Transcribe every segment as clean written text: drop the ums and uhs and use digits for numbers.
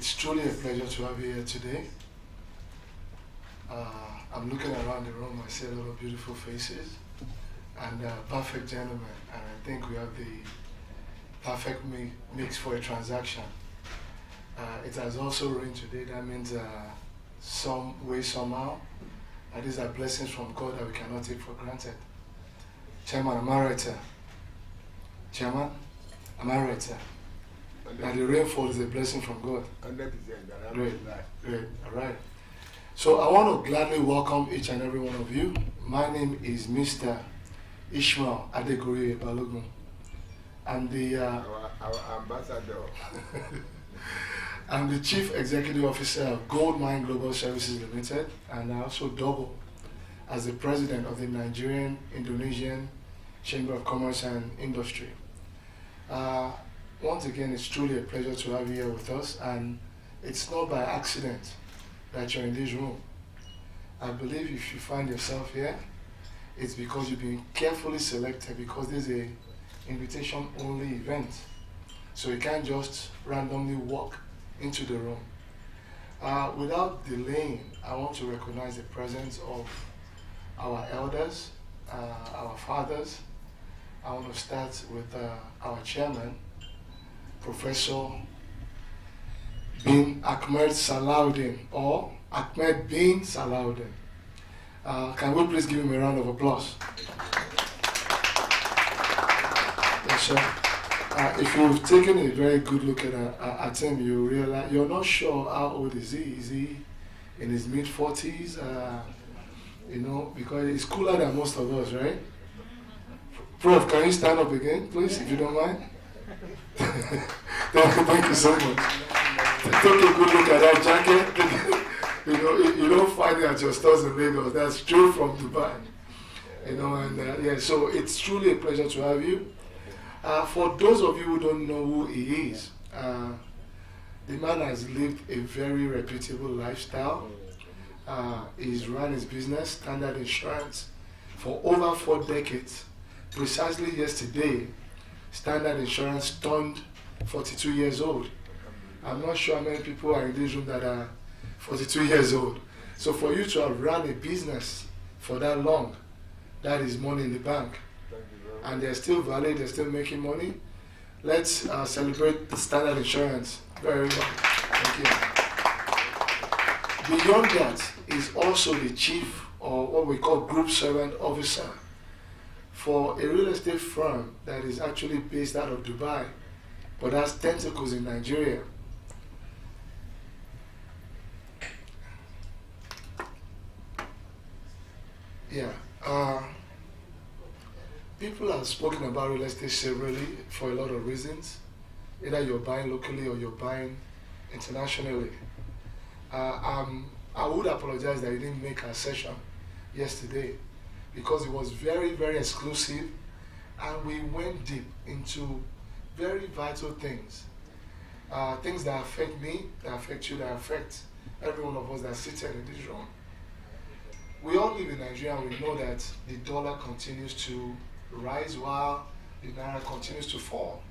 It's truly a pleasure to have you here today. I'm looking around the room, I see a lot of beautiful faces and perfect gentlemen, and I think we have the perfect mix for a transaction. It has also rained today. That means some way, somehow, and these are blessings from God that we cannot take for granted. Chairman, am I right, sir? Chairman, am I right, sir? That the rainfall is a blessing from God. 100%. Great, great, all right. So I want to gladly welcome each and every one of you. My name is Mr. Ishmael Adegori Balogun. I'm the Our ambassador. I'm the Chief Executive Officer of Goldmine Global Services Limited, and I also double as the President of the Nigerian Indonesian Chamber of Commerce and Industry. Once again, it's truly a pleasure to have you here with us, and it's not by accident that you're in this room. I believe if you find yourself here, it's because you've been carefully selected, because there's an invitation-only event. So you can't just randomly walk into the room. Without delaying, I want to recognize the presence of our elders, our fathers. I want to start with our chairman, Professor bin Ahmed Salahuddin, or Ahmed bin Salahuddin. Can we please give him a round of applause? Yes, sir. If you've taken a very good look at him, you realize you're not sure how old is he. Is he in his mid-40s? You know, because he's cooler than most of us, right? Prof, can you stand up again, please, if you don't mind? Thank you so much. Take a good look at that jacket. You know, you don't find it at your stores in Lagos. That's straight from Dubai. You know, and yeah, so it's truly a pleasure to have you. For those of you who don't know who he is, the man has lived a very reputable lifestyle. He's run his business, Standard Insurance, for over 4 decades. Precisely yesterday, Standard Insurance turned 42 years old. I'm not sure how many people are in this room that are 42 years old. So for you to have run a business for that long, that is money in the bank. And they're still valid, they're still making money. Let's celebrate the Standard Insurance very well. Thank you. Beyond that, is also the chief, or what we call group servant officer, for a real estate firm that is actually based out of Dubai, but has tentacles in Nigeria. Yeah. People have spoken about real estate severally for a lot of reasons. Either you're buying locally or you're buying internationally. I would apologize that you didn't make a session yesterday, because it was very, very exclusive, and we went deep into very vital things. Things that affect me, that affect you, that affect every one of us that's seated in this room. We all live in Nigeria, and we know that the dollar continues to rise while the naira continues to fall.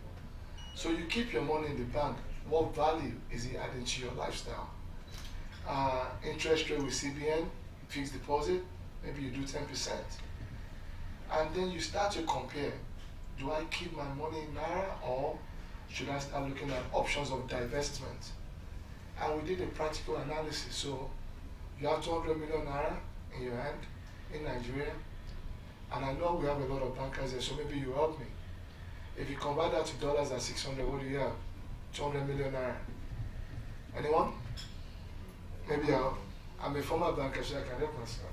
So you keep your money in the bank. What value is it adding to your lifestyle? Interest rate with CBN, fixed deposit, maybe you do 10%. And then you start to compare. Do I keep my money in naira, or should I start looking at options of divestment? And we did a practical analysis. So you have 200 million naira in your hand in Nigeria, and I know we have a lot of bankers there, so maybe you help me. If you convert that to dollars at 600, what do you have? 200 million naira. Anyone? Maybe I'm a former banker, so I can help myself.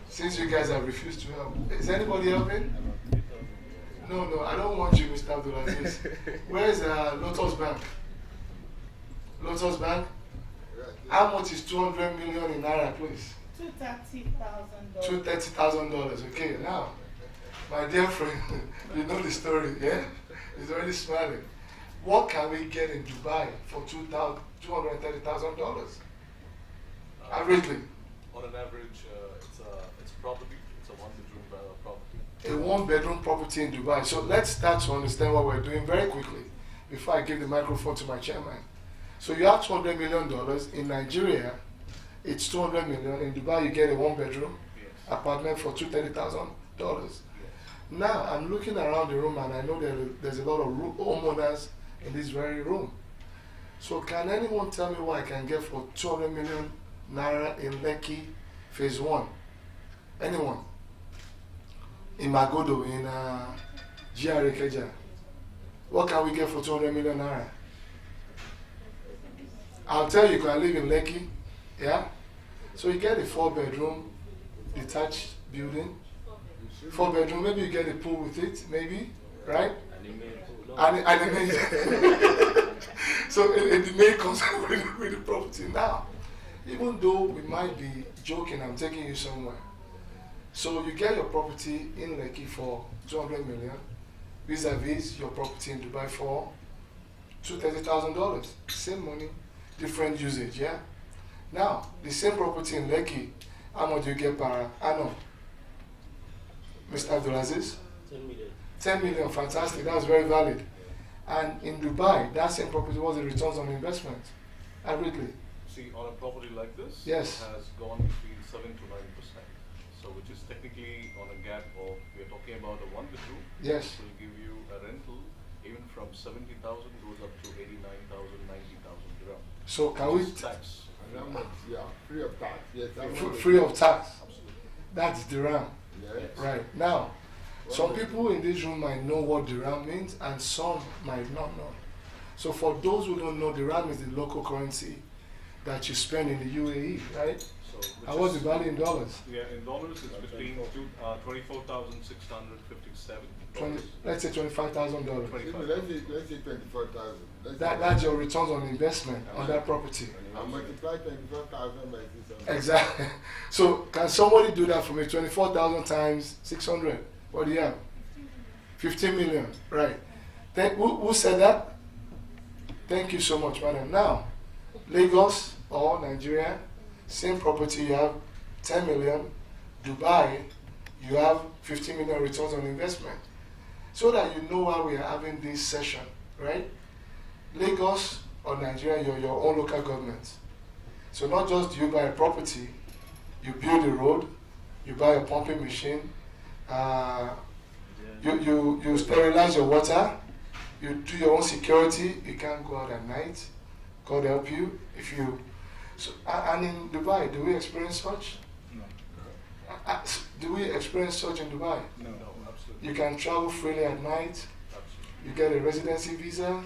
Since you guys have refused to help, is anybody helping? No, I don't want you, Mr. Abdulaziz. Where is Lotus Bank? Lotus Bank? How much is 200 million in naira, please? $230,000. $230,000. Okay, now, my dear friend, you know the story, yeah? He's already smiling. What can we get in Dubai for $230,000? Averagely. On an average, it's a property. It's a one-bedroom property. A one-bedroom property in Dubai. So let's start to understand what we're doing very quickly before I give the microphone to my chairman. So you have $200 million. In Nigeria, it's $200 million. In Dubai, you get a one-bedroom Yes. apartment for $230,000. Yes. Now, I'm looking around the room and I know there's a lot of homeowners in this very room. So can anyone tell me what I can get for 200 million naira in Lekki Phase 1? Anyone? In Magodo, in GRA Keja. What can we get for 200 million naira? I'll tell you, I live in Lekki, yeah? So you get a 4-bedroom detached building. 4-bedroom, maybe you get a pool with it, maybe, right? And so the main comes with the property. Now, even though we might be joking, I'm taking you somewhere. So you get your property in Lekki for 200 million, vis-a-vis your property in Dubai for $230,000. Same money, different usage, yeah? Now, the same property in Lekki, how much do you get per annum? Mr. Abdulaziz? 10 million. 10 million, fantastic, that's very valid. And in Dubai, that same property was the returns on investment, averagely. See, on a property like this, Yes. it has gone between 7 to 9%. So, which is technically on a gap of, we are talking about a 1-bedroom. Yes. Which will give you a rental even from 70,000 goes up to 89,000, 90,000 dirham. So can we, Tax. And how much? Yeah, free of tax. Yes, how much? free of tax, Absolutely. that's dirham, Yes. right? Now, some people in this room might know what dirham means and some might not know. So for those who don't know, dirham is the local currency that you spend in the UAE, right? So, which And what's the is- value in dollars? Yeah, in dollars, it's between 24,657 20, dollars. let's say $25,000. Let's say 24,000. That's your returns on investment on that property. I multiply 24,000 by 600. Exactly. So can somebody do that for me? 24,000 times 600. What do you have? 15 million. Right. Who said that? Thank you so much, madam. Now, Lagos or Nigeria, same property, you have 10 million. Dubai, you have 15 million returns on investment. So that you know why we are having this session, right? Lagos or Nigeria, you're your own local government. So not just do you buy a property, you build a road, you buy a pumping machine, you sterilize your water, you do your own security, you can't go out at night, God help you. If you, so, and in Dubai, do we experience such? No. Do we experience such in Dubai? No, absolutely. You can travel freely at night, Absolutely. you get a residency visa,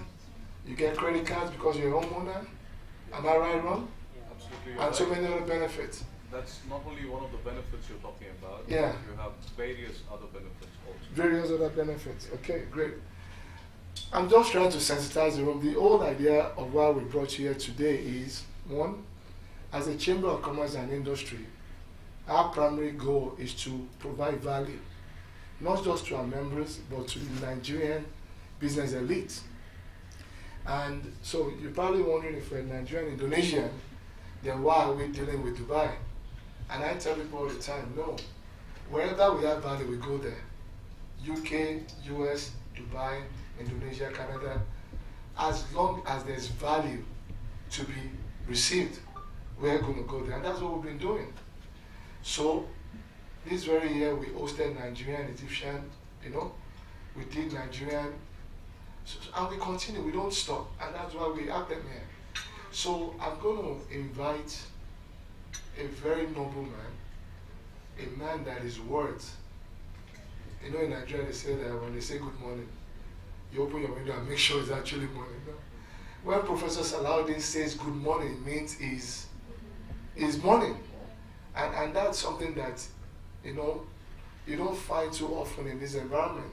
you get credit cards because you're a homeowner. Am I right, wrong? Absolutely. And so right. many other benefits. That's not only one of the benefits you're talking about. Yeah. You have various other benefits also. Various other benefits. Okay, great. I'm just trying to sensitize the room. The whole idea of why we brought you here today is, one, as a Chamber of Commerce and Industry, our primary goal is to provide value, not just to our members, but to the Nigerian business elite. And so you're probably wondering, if we're Nigerian Indonesian, then why are we dealing with Dubai? And I tell people all the time, no, wherever we have value, we go there. UK, US, Dubai, Indonesia, Canada, as long as there's value to be received, we're going to go there. And that's what we've been doing. So this very year, we hosted Nigerian, Egyptian, we did Nigerian, and we continue, we don't stop, and that's why we have them here. So I'm going to invite a very noble man, a man that is worth. In Nigeria they say that when they say good morning, you open your window and make sure it's actually morning. No? When Professor Salahuddin says good morning, it means is morning. And that's something that, you don't find too often in this environment,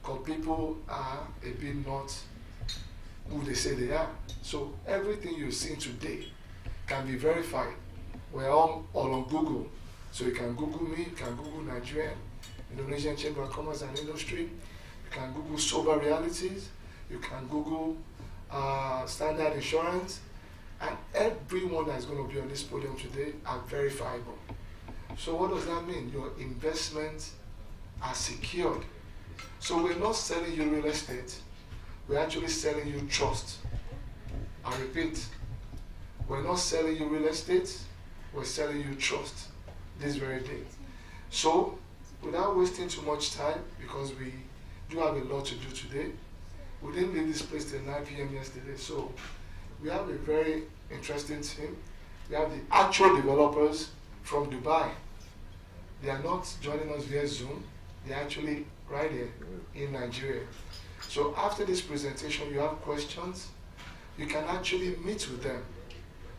because people are a bit not who they say they are. So everything you've seen today can be verified. We're all on Google. So you can Google me, you can Google Nigerian Indonesian Chamber of Commerce and Industry, you can Google Sobha Realities, you can Google Standard Insurance, and everyone that's going to be on this podium today are verifiable. So what does that mean? Your investments are secured. So we're not selling you real estate, we're actually selling you trust. I repeat, We're not selling you real estate, we're selling you trust this very day. So, without wasting too much time, because we do have a lot to do today, we didn't leave this place till 9 p.m. yesterday. So, we have a very interesting team. We have the actual developers from Dubai. They are not joining us via Zoom. They're actually right here in Nigeria. So after this presentation, you have questions, you can actually meet with them.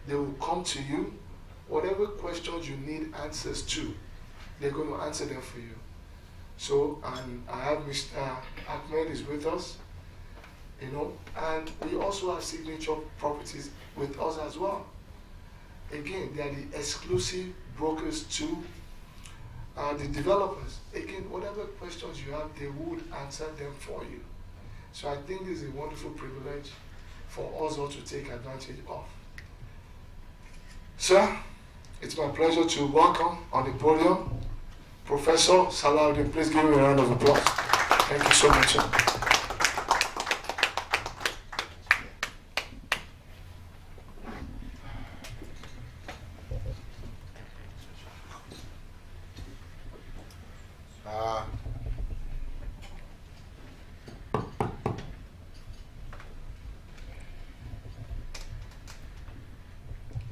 They will come to you. Whatever questions you need answers to, they're going to answer them for you. So, and I have Mr. Ahmed is with us, you know, and we also have Signature Properties with us as well. Again, they are the exclusive brokers to the developers. Again, whatever questions you have, they would answer them for you. So I think this is a wonderful privilege for us all to take advantage of. Sir, it's my pleasure to welcome on the podium Professor Salahuddin. Please give him a round of applause. Thank you so much, sir.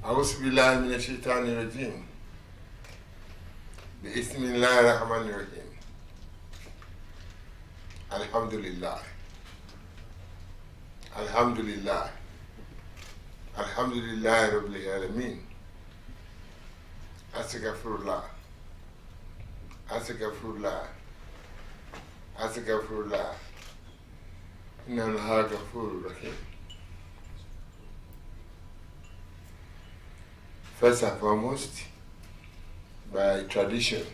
أعوذ بالله من الشيطان الرجيم بسم الله الرحمن الرحيم الحمد لله الحمد لله الحمد لله رب العالمين أستغفر الله أستغفر الله أستغفر الله إن الله غفور رحيم. First and foremost, by tradition,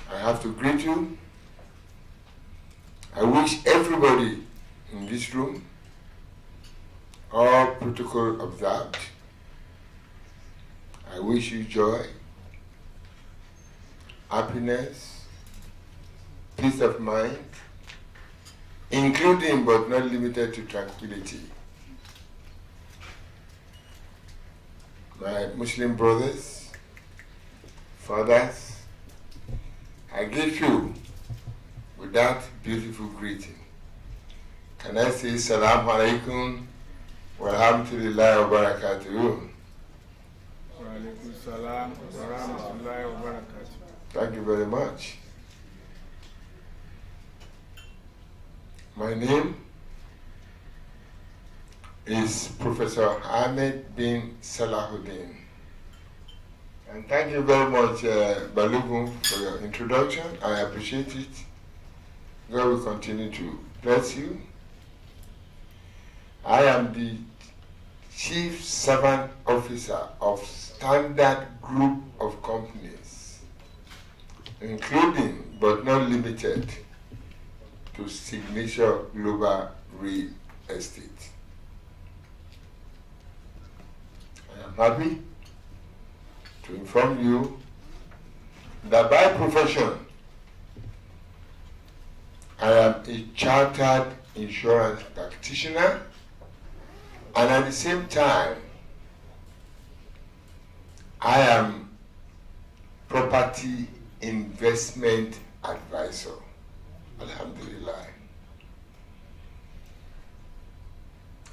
I have to greet you. I wish everybody in this room, all protocol observed, I wish you joy, happiness, peace of mind, including but not limited to tranquility. My Muslim brothers, fathers, I greet you with that beautiful greeting. Can I say Salaam Alaikum wa rahmatullahi wa barakatuh? Wa alaikum salam wa rahmatullahi wa barakatuh. Thank you very much. My name is Professor Ahmed bin Salahuddin. And thank you very much, Balogun, for your introduction. I appreciate it. God will continue to bless you. I am the Chief Servant Officer of Standard Group of Companies, including but not limited to Signature Global Real Estate. I am happy to inform you that by profession, I am a chartered insurance practitioner, and at the same time, I am property investment advisor. Alhamdulillah.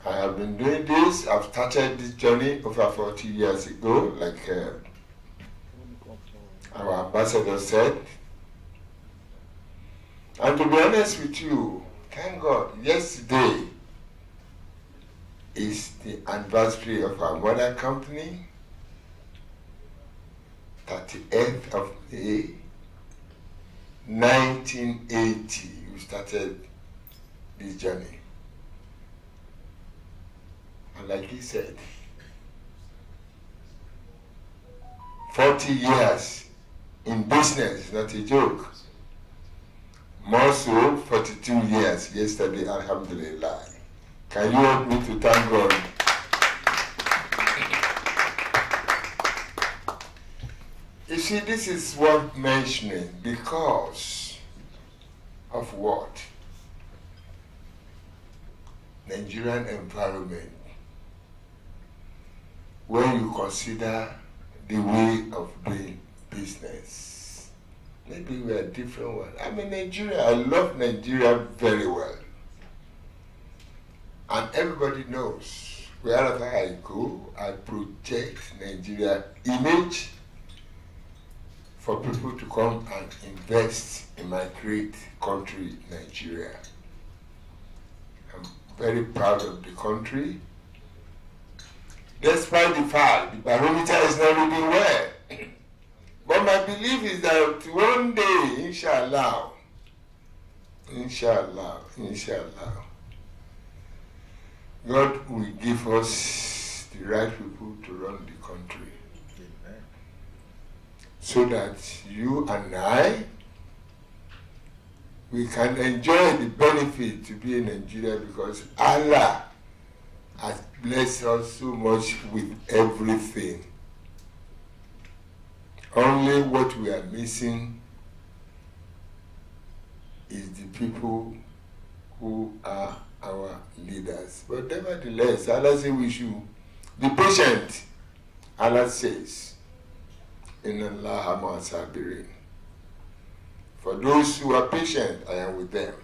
I have been doing this. I've started this journey over 40 years ago, like our ambassador said. And to be honest with you, thank God, yesterday is the anniversary of our mother company, 38th of May, 1980, we started this journey. And like he said, 40 years in business is not a joke. More so, 42 years yesterday, alhamdulillah. Can you help me to thank God? You see, this is worth mentioning because of what? Nigerian environment when you consider the way of doing business. Maybe we are different ones. I'm in Nigeria. I love Nigeria very well. And everybody knows wherever I go, I project Nigeria image for people to come and invest in my great country, Nigeria. I'm very proud of the country. Despite the fact the barometer is not reading well. But my belief is that one day, inshallah, God will give us the right people to run the country. Amen. So that you and I, we can enjoy the benefit to be in Nigeria, because Allah has blessed us so much with everything. Only what we are missing is the people who are our leaders. But nevertheless, Allah says we should be patient. Allah says, Inna Allaha ma'a sabirin. For those who are patient, I am with them.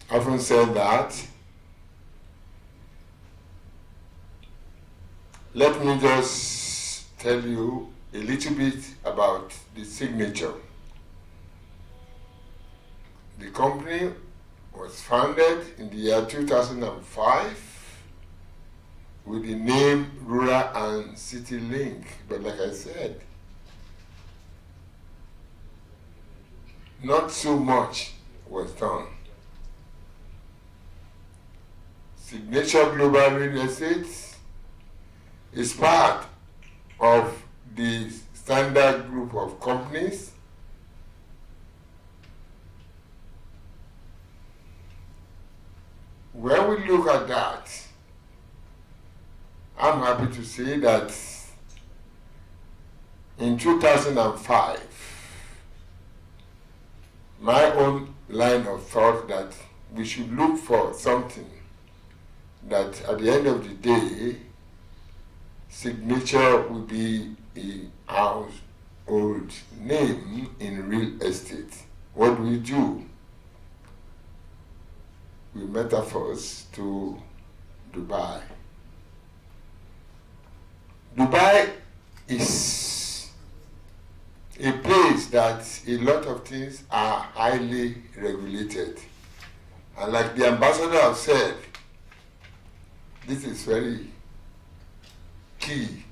Having said that, let me just tell you a little bit about the signature. The company was founded in the year 2005 with the name Rural and City Link. But like I said, not so much was done. Signature Global Real Estate is part of the standard group of companies when we look at that. I'm happy to say that in 2005, my own line of thought that we should look for something that at the end of the day, signature will be a household name in real estate. What do we do? We metaphors to Dubai. Dubai is a place that a lot of things are highly regulated. And like the ambassador has said, this is very key.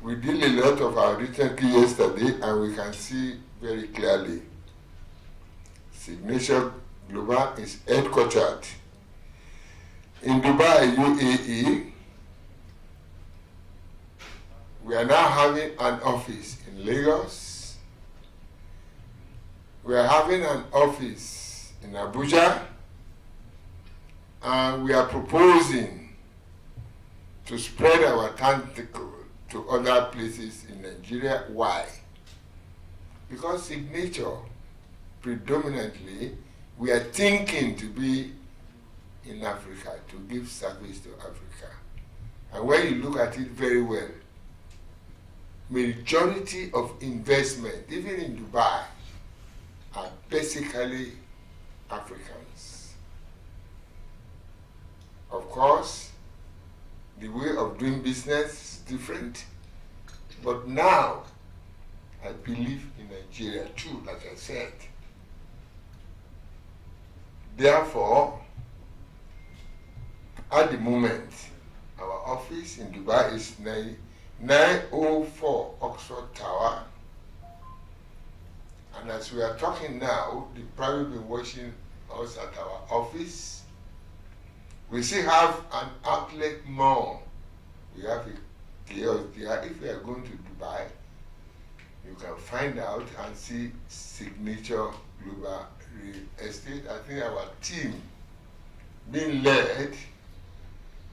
We did a lot of our recently yesterday, and we can see very clearly. Signature Global is headquartered in Dubai, UAE. We are now having an office in Lagos. We are having an office in Abuja. And we are proposing to spread our tentacle to other places in Nigeria. Why? Because signature, predominantly, we are thinking to be in Africa, to give service to Africa. And when you look at it very well, majority of investment, even in Dubai, are basically Africans. Of course, the way of doing business is different, but now I believe in Nigeria too, like I said. Therefore, at the moment, our office in Dubai is 904 Oxford Tower. And as we are talking now, they probably been watching us at our office. We still have an outlet mall. We have a kiosk there. If you are going to Dubai, you can find out and see Signature Global Real Estate. I think our team being led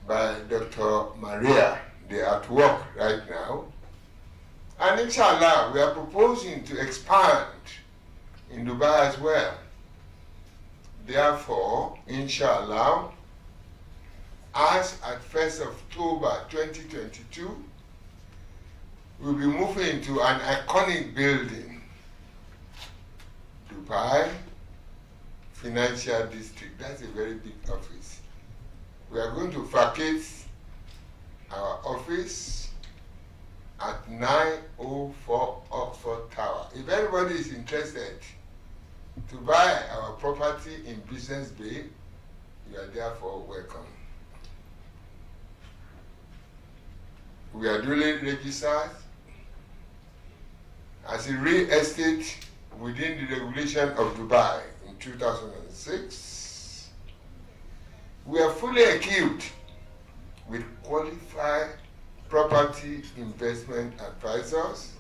by Dr. Maria, they are at work right now. And inshallah, we are proposing to expand in Dubai as well. Therefore, inshallah, as at 1st October 2022, we'll be moving into an iconic building, Dubai Financial District. That's a very big office. We are going to vacate our office at 904 Oxford Tower. If anybody is interested to buy our property in Business Bay, you are therefore welcome. We are duly registered as a real estate within the regulation of Dubai in 2006. We are fully equipped with qualified property investment advisors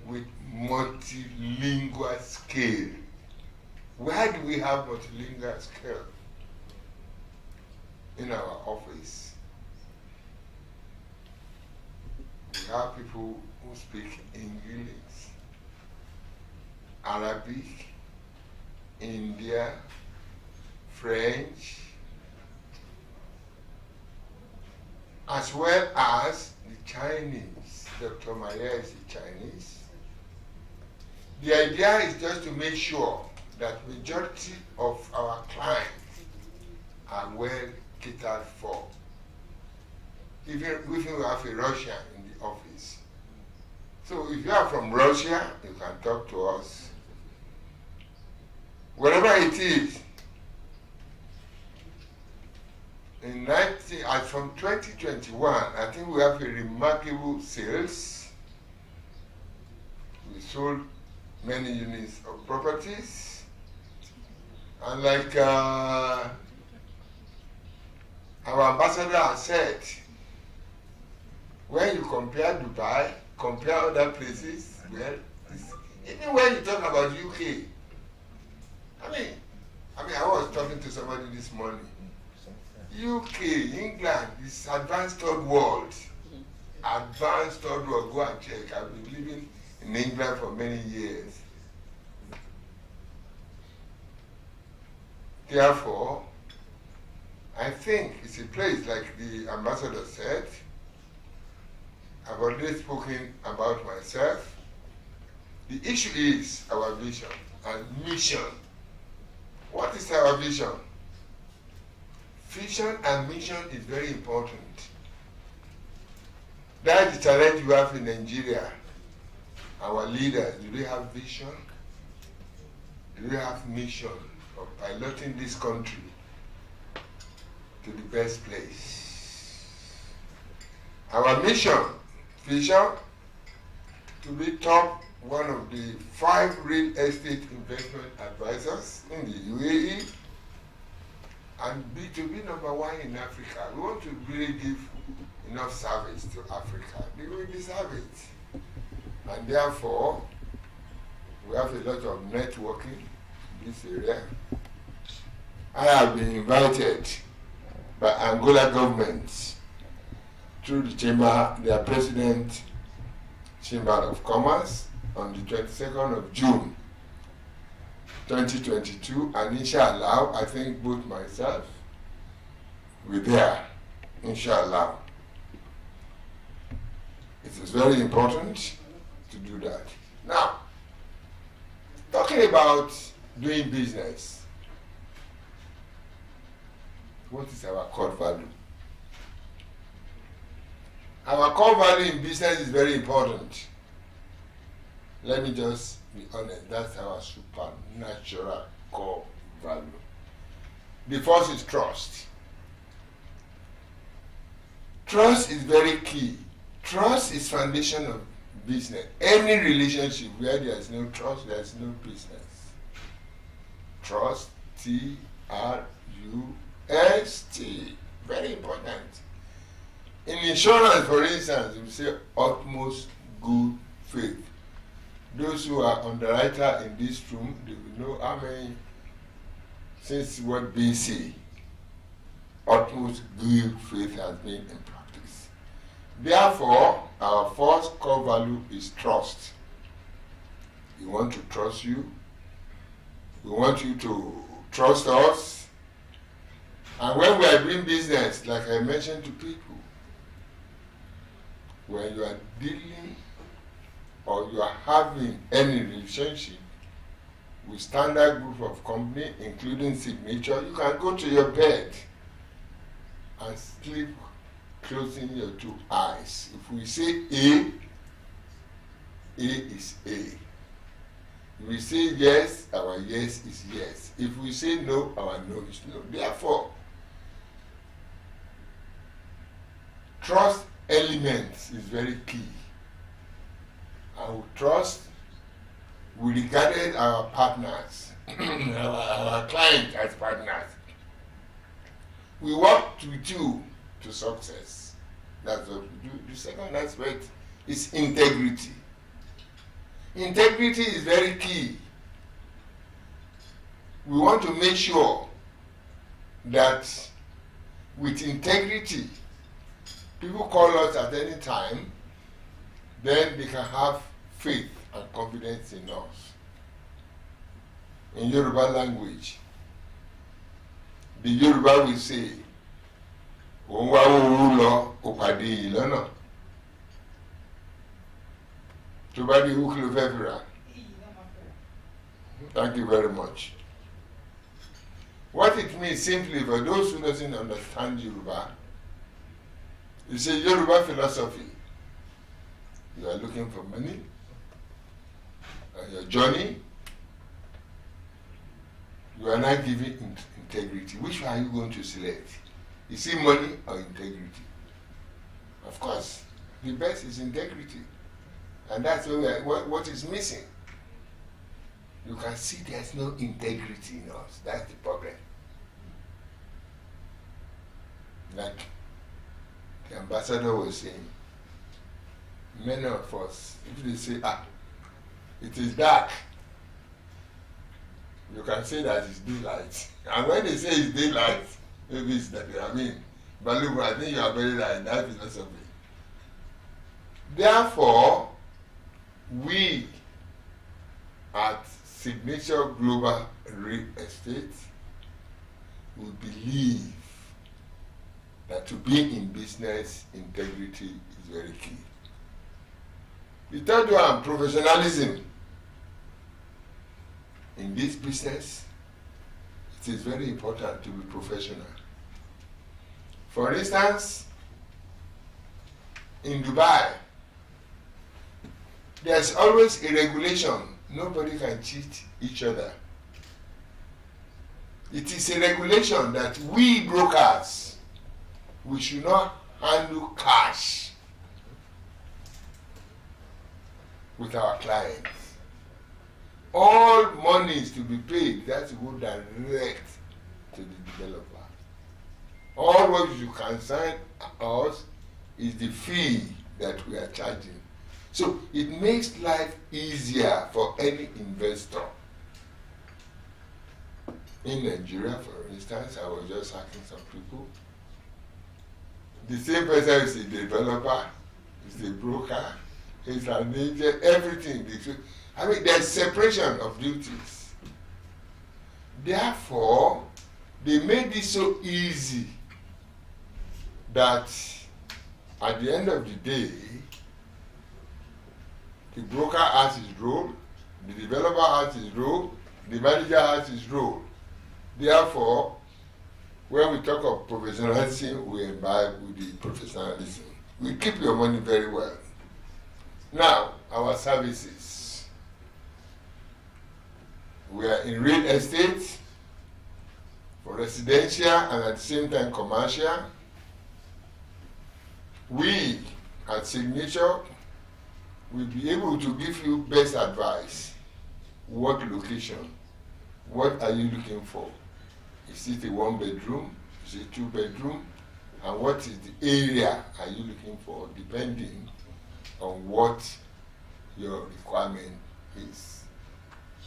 with multilingual scale. Why do we have multilingual scale in our office? We have people who speak English, Arabic, India, French, as well as the Chinese. Dr. Maria is a Chinese. The idea is just to make sure that majority of our clients are well catered for. Even if we have a Russian in the office. So if you are from Russia, you can talk to us. Wherever it is, from 2021, I think we have a remarkable sales. We sold many units of properties. And like our ambassador has said, when you compare Dubai, compare other places, well, even when you talk about UK, I was talking to somebody this morning. UK, England is advanced third world. Advanced third world, go and check. I've been living in England for many years. Therefore, I think it's a place like the ambassador said. I've already spoken about myself. The issue is our vision and mission. What is our vision? Vision and mission is very important. That's the challenge we have in Nigeria. Our leaders, do they have vision? Do they have mission of piloting this country to the best place? Our mission, vision, to be top one of the 5 real estate investment advisors in the UAE, and to be number 1 in Africa. We want to really give enough service to Africa. We will deserve it. And therefore, we have a lot of networking in this area. I have been invited by Angola government through the chamber, their president, Chamber of Commerce, on the 22nd of June 2022, and inshallah, I think both myself will be there, inshallah. It is very important to do that. Now, talking about doing business, what is our core value? Our core value in business is very important. Let me just be honest, that's our supernatural core value. The first is trust. Trust is very key. Trust is foundation of business. Any relationship where there is no trust, there is no business. Trust, T-R-U-S-T, very important. In insurance, for instance, we say utmost good faith. Those who are underwriter in this room, they will know how many, since what BC, utmost good faith has been in practice. Therefore, our first core value is trust. We want to trust you. We want you to trust us. And when we are doing business, like I mentioned to people, when you are dealing or you are having any relationship with standard group of company, including signature, you can go to your bed and sleep closing your two eyes. If we say A is A. If we say yes, our yes is yes. If we say no, our no is no. Therefore, trust elements is very key. And with trust, we regarded our partners, our clients as partners. We worked with you to success. That's what we do. The second aspect is integrity. Integrity is very key. We want to make sure that with integrity, people call us at any time, then they can have faith and confidence in us. In Yoruba language, the Yoruba will say, Thank you very much. What it means simply for those who doesn't understand Yoruba, it's a Yoruba philosophy. You are looking for money, and your journey, you are not giving integrity. Which one are you going to select? Is it money or integrity? Of course, the best is integrity. And that's what is missing. You can see there's no integrity in us. That's the problem. Like the ambassador was saying, many of us, if they say, it is dark, you can say that it's daylight. And when they say it's daylight, maybe it's that, Balugu, I think you are very right in that philosophy. Therefore, we at Signature Global Real Estate, we believe that to be in business, integrity is very key. The third one, professionalism. In this business, it is very important to be professional. For instance, in Dubai, there's always a regulation. Nobody can cheat each other. It is a regulation that we brokers, we should not handle cash with our clients. All money is to be paid, that's to go direct to the developer. All what you consign us is the fee that we are charging. So it makes life easier for any investor. In Nigeria, for instance, I was just asking some people, the same person is a developer, is a broker, is an agent, everything. There's separation of duties. Therefore, they made it so easy that at the end of the day, the broker has his role, the developer has his role, the manager has his role. Therefore, when we talk of professionalism, we imbibe with the professionalism. We keep your money very well. Now, our services. We are in real estate, for residential and at the same time commercial. We, at Signature, will be able to give you best advice. What location? What are you looking for? Is it a 1 bedroom? Is it 2 bedroom? And what is the area are you looking for, depending on what your requirement is.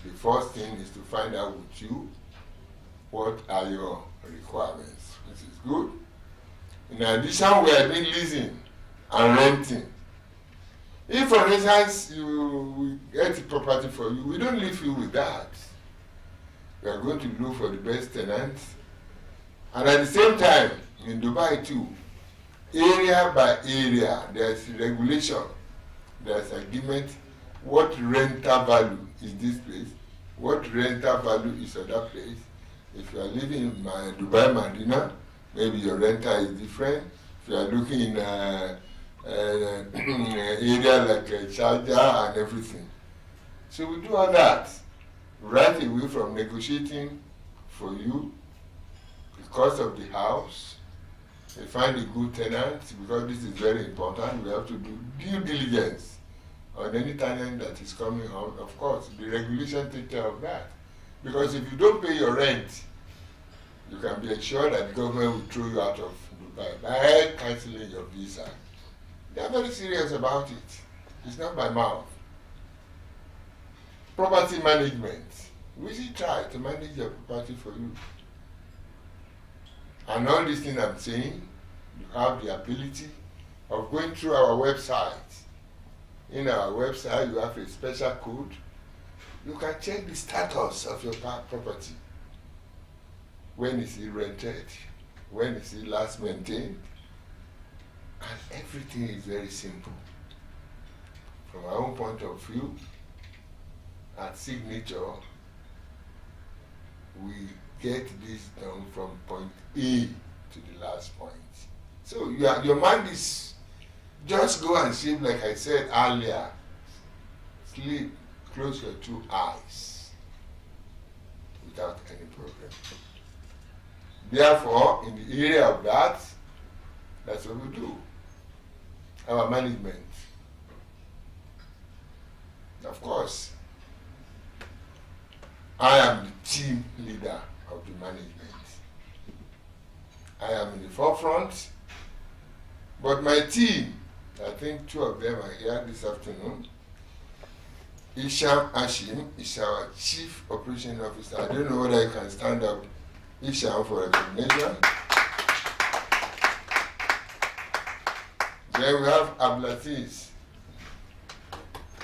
The first thing is to find out with you what are your requirements, which is good. In addition, we are doing leasing and renting. If, for instance, we get a property for you, we don't leave you with that. We are going to look for the best tenants. And at the same time, in Dubai too, area by area, there's regulation, there's agreement. What rental value is this place? What rental value is other place? If you are living in Dubai Marina, maybe your rental is different. If you are looking in area like Sharjah and everything. So we do all that right away from negotiating for you the cost of the house. We find a good tenant, because this is very important. We have to do due diligence on any tenant that is coming out. Of course, the regulation takes care of that. Because if you don't pay your rent, you can be assured that the government will throw you out of Dubai by cancelling your visa. They are very serious about it. It's not by mouth. Property management. We should try to manage your property for you. And all these things I'm saying, you have the ability of going through our website. In our website, you have a special code. You can check the status of your property. When is it rented? When is it last maintained? And everything is very simple. From our own point of view, at Signature, we get this done from point A to the last point. So your mind is, just go and sleep like I said earlier. Sleep, close your 2 eyes without any problem. Therefore, in the area of that, that's what we do. Our management. Of course, I am the team leader of the management. I am in the forefront, but my team, I think 2 of them are here this afternoon. Isham Ashim is our Chief Operation Officer. I don't know whether you can stand up, Isham, for recognition. Then we have Ablatis.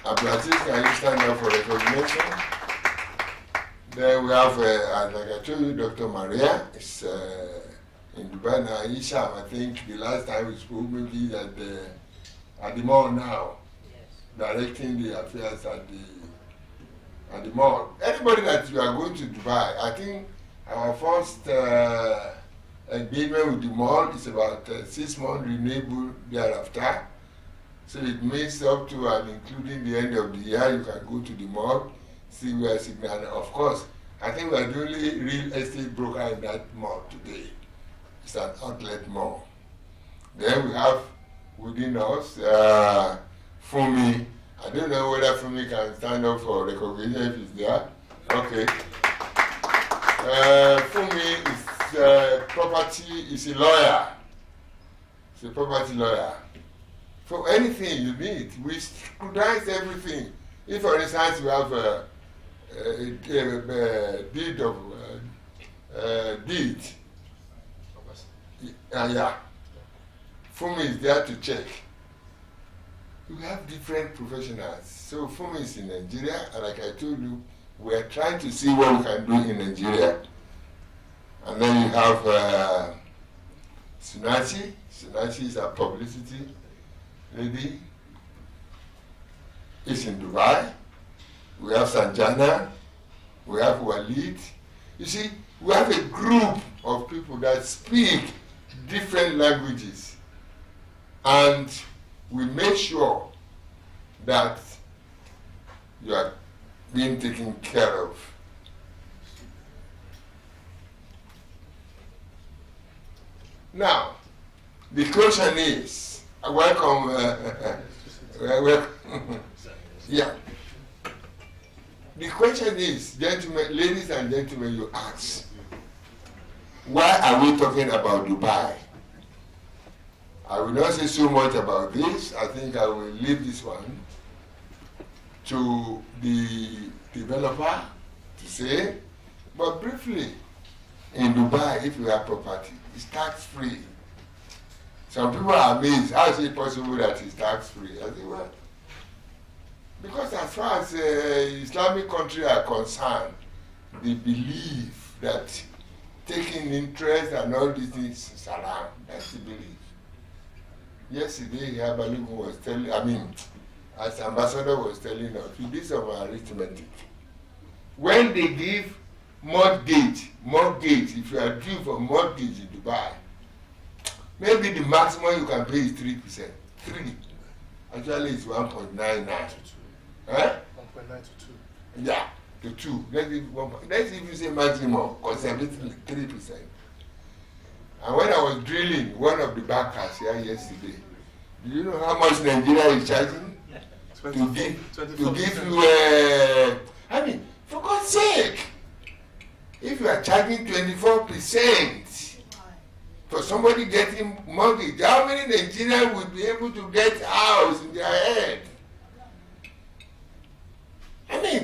Ablatis, can you stand up for recognition? Then we have, like I told you, Dr. Maria is in Dubai now. Isham, I think the last time we spoke, maybe at the mall now, directing the affairs at the mall. Anybody that you are going to Dubai, I think our first engagement with the mall is about 6 months renewable thereafter. So it means up to and including the end of the year, you can go to the mall, see where Signal. Of course, I think we are the only real estate broker in that mall today. It's an outlet mall. Then we have within us, Fumi. I don't know whether Fumi can stand up for recognition if he's there. Okay. Fumi is property, is a lawyer. He's a property lawyer. For anything you need, we scrutinize everything. If, for instance, you have a deed of deed, yeah, Fumi is there to check. We have different professionals. So Fumi is in Nigeria, and like I told you, we are trying to see what we can do in Nigeria. And then you have Sunachi. Sunachi is our publicity lady. It's in Dubai. We have Sanjana. We have Walid. You see, we have a group of people that speak different languages. And we make sure that you are being taken care of. Now, the question is, welcome, yeah. The question is, gentlemen, ladies and gentlemen, you ask, why are we talking about Dubai? I will not say so much about this. I think I will leave this one to the developer to say. But briefly, in Dubai, if you have property, it's tax-free. Some people are amazed. How is it possible that it's tax-free? I say, well, because as far as Islamic countries are concerned, they believe that taking interest and all these things is haram. That's the belief. Yesterday, Balogun was telling, as ambassador was telling us, we did some arithmetic. When they give mortgage, if you are due for mortgage in Dubai, maybe the maximum you can pay is 3%. 3. Actually, it's 1.99. Huh? 1.9 to 2. Yeah, to 2. Let's even say maximum, conservatively 3%. And when I was drilling one of the bankers here yesterday, do you know how much Nigeria is charging to give you? For God's sake, if you are charging 24% for somebody getting mortgage, how many Nigerians will be able to get house in their head?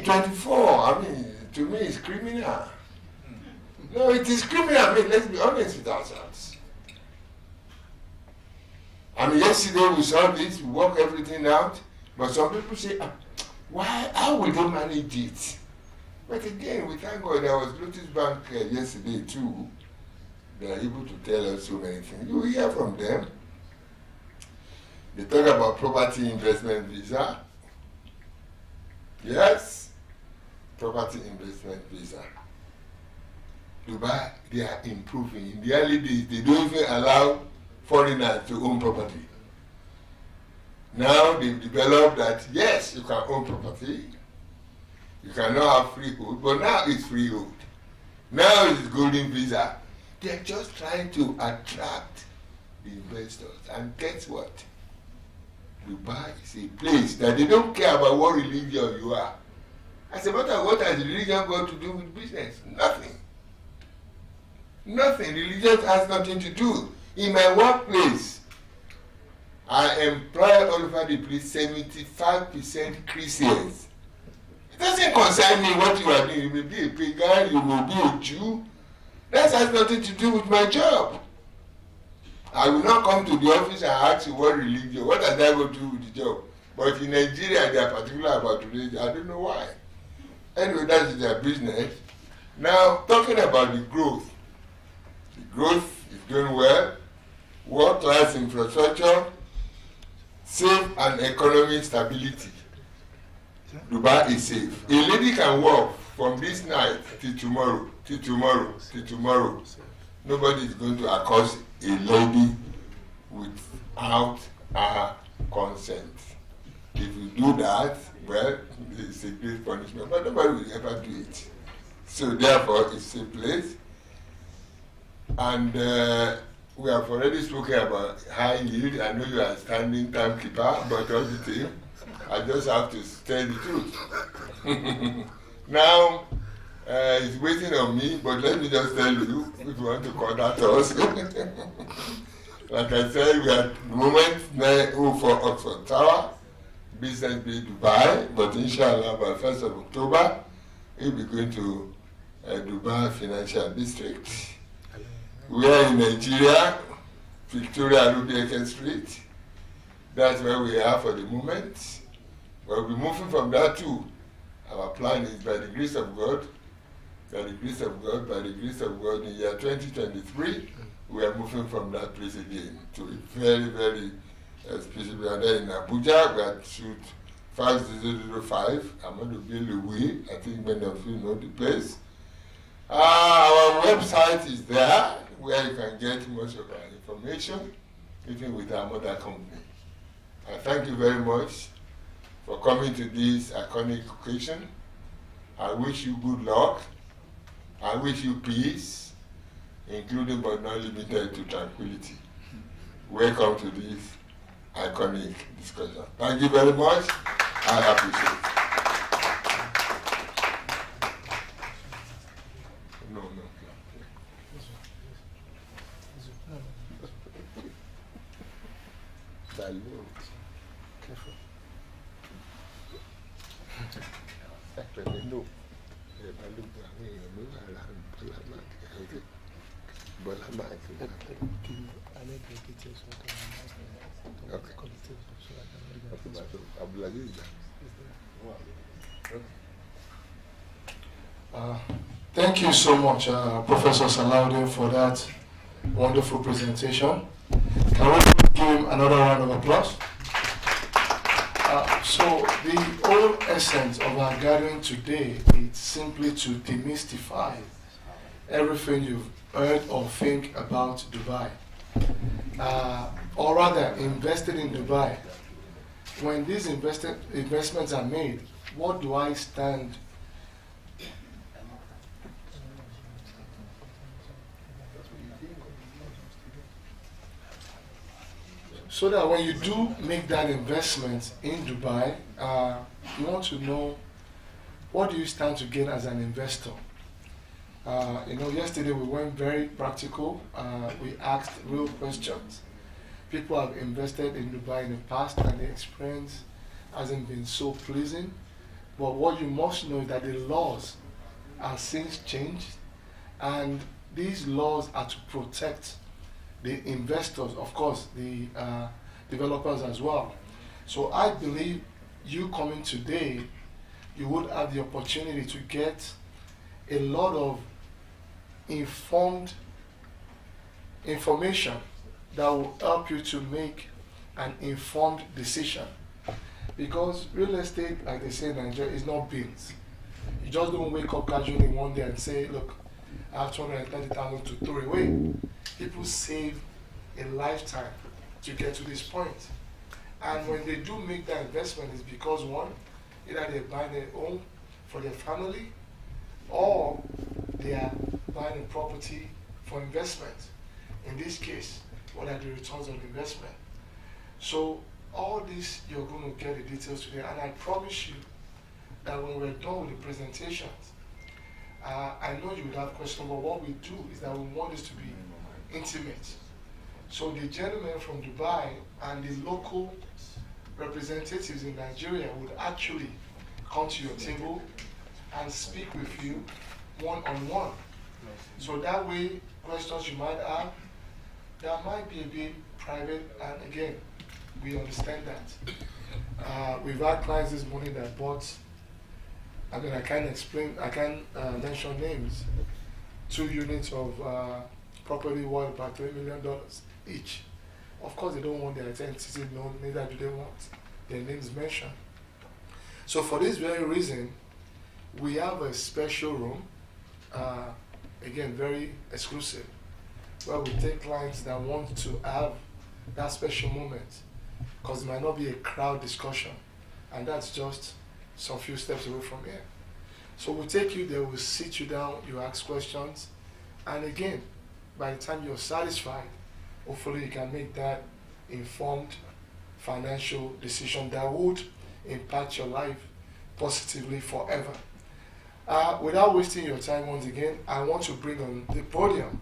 24. To me, it's criminal. No, it is criminal. Let's be honest with ourselves. Yesterday we saw this, we worked everything out, but some people say, how will they manage it? But again, we thank God there was Lotus Bank yesterday too. They are able to tell us so many things. You will hear from them. They talk about property investment visa. Yes, property investment visa. Dubai, they are improving. In the early days, they don't even allow foreigners to own property. Now they've developed that, yes, you can own property. You cannot have freehold, but now it's freehold. Now it's golden visa. They're just trying to attract the investors. And guess what? Dubai is a place that they don't care about what religion you are. As a matter of what has religion got to do with business? Nothing. Nothing. Religion has nothing to do. In my workplace, I employ all over the place 75% Christians. It doesn't concern me what you are doing. You may be a pagan, you may be a Jew. That has nothing to do with my job. I will not come to the office and ask you what religion, what has that got to do with the job? But in Nigeria, they are particular about religion. I don't know why. Anyway, that is their business. Now, talking about the growth. The growth is doing well. World-class infrastructure, safe and economic stability. Dubai is safe. A lady can walk from this night till tomorrow, till tomorrow, till tomorrow. Nobody is going to accost a lady without her consent. If you do that, well, it's a great punishment, but nobody will ever do it. So therefore, it's a place. And we have already spoken about high yield. I know you are standing timekeeper, but all the time, I just have to tell the truth. Now, it's waiting on me, but let me just tell you, if you want to contact us. Like I said, we are at the moment 904 Oxford Tower, Business Bay Dubai, but inshallah by 1st of October, we'll be going to Dubai Financial District. We are in Nigeria, Victoria Rubieke Street. That's where we are for the moment. We'll be moving from that too. Our plan is by the grace of God, by the grace of God, by the grace of God, in the year 2023, we are moving from that place again to a very, very specific. We are there in Abuja. We are at shoot 5005. I'm going to build a way. I think many of you know the place. Our website is there where you can get most of our information, even with our mother company. I thank you very much for coming to this iconic occasion. I wish you good luck. I wish you peace, including but not limited to tranquility. Welcome to this iconic discussion. Thank you very much. I appreciate it. No. Careful. Okay. Thank you so much, Professor Salahuddin, for that wonderful presentation. Can we give him another round of applause? So the whole essence of our gathering today is simply to demystify everything you've heard or think about Dubai. Or rather, invested in Dubai. When these investments are made, what do I stand? So that when you do make that investment in Dubai, you want to know what do you stand to gain as an investor. Yesterday we went very practical. We asked real questions. People have invested in Dubai in the past and the experience hasn't been so pleasing. But what you must know is that the laws are since changed, and these laws are to protect the investors, of course, the developers as well. So I believe you coming today, you would have the opportunity to get a lot of information that will help you to make an informed decision. Because real estate, like they say in Nigeria, is not beans. You just don't wake up casually one day and say, look, I have 230,000 to throw away. People save a lifetime to get to this point. And when they do make that investment, it's because one, either they buy their home for their family, or they are buying a property for investment. In this case, what are the returns on investment? So all this, you're going to get the details today, and I promise you that when we're done with the presentations, I know you would have questions, but what we do is that we want this to be intimate. So the gentleman from Dubai and the local representatives in Nigeria would actually come to your table and speak with you one-on-one. So that way, questions you might have, that might be a bit private, and again, we understand that. We've had clients this morning that bought, I can't mention names, 2 units of property worth about $3 million each. Of course, they don't want their identity known, neither do they want their names mentioned. So for this very reason, we have a special room, again, very exclusive, where we take clients that want to have that special moment, because it might not be a crowd discussion, and that's just some few steps away from here. So we'll take you there, we'll sit you down, you ask questions, and again, by the time you're satisfied, hopefully you can make that informed financial decision that would impact your life positively forever. Without wasting your time once again, I want to bring on the podium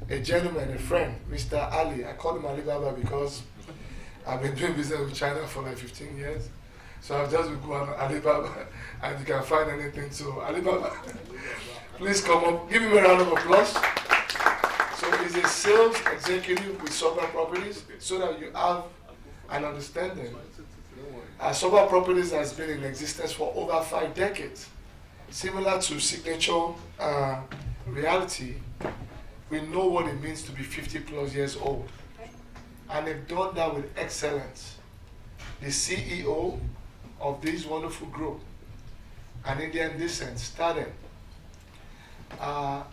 a gentleman, a friend, Mr. Ali. I call him Alibaba because I've been doing business with China for like 15 years. So I've just been going on Alibaba, and you can find anything. So Alibaba, please come up. Give him a round of applause. So he's a sales executive with Sobha Properties, so that you have an understanding. Sobha Properties has been in existence for over 5 decades. Similar to Signature Realty, we know what it means to be 50+ years old. And they've done that with excellence. The CEO of this wonderful group, an Indian descent, started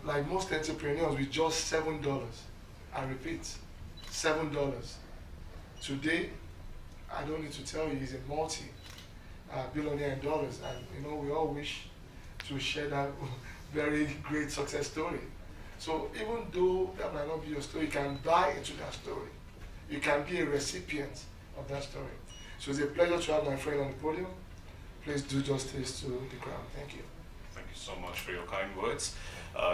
like most entrepreneurs with just $7. I repeat, $7. Today, I don't need to tell you, he's a multi-billionaire in dollars, and we all wish to share that very great success story. So even though that might not be your story, you can buy into that story. You can be a recipient of that story. So it's a pleasure to have my friend on the podium. Please do justice to the crowd. Thank you. Thank you so much for your kind words.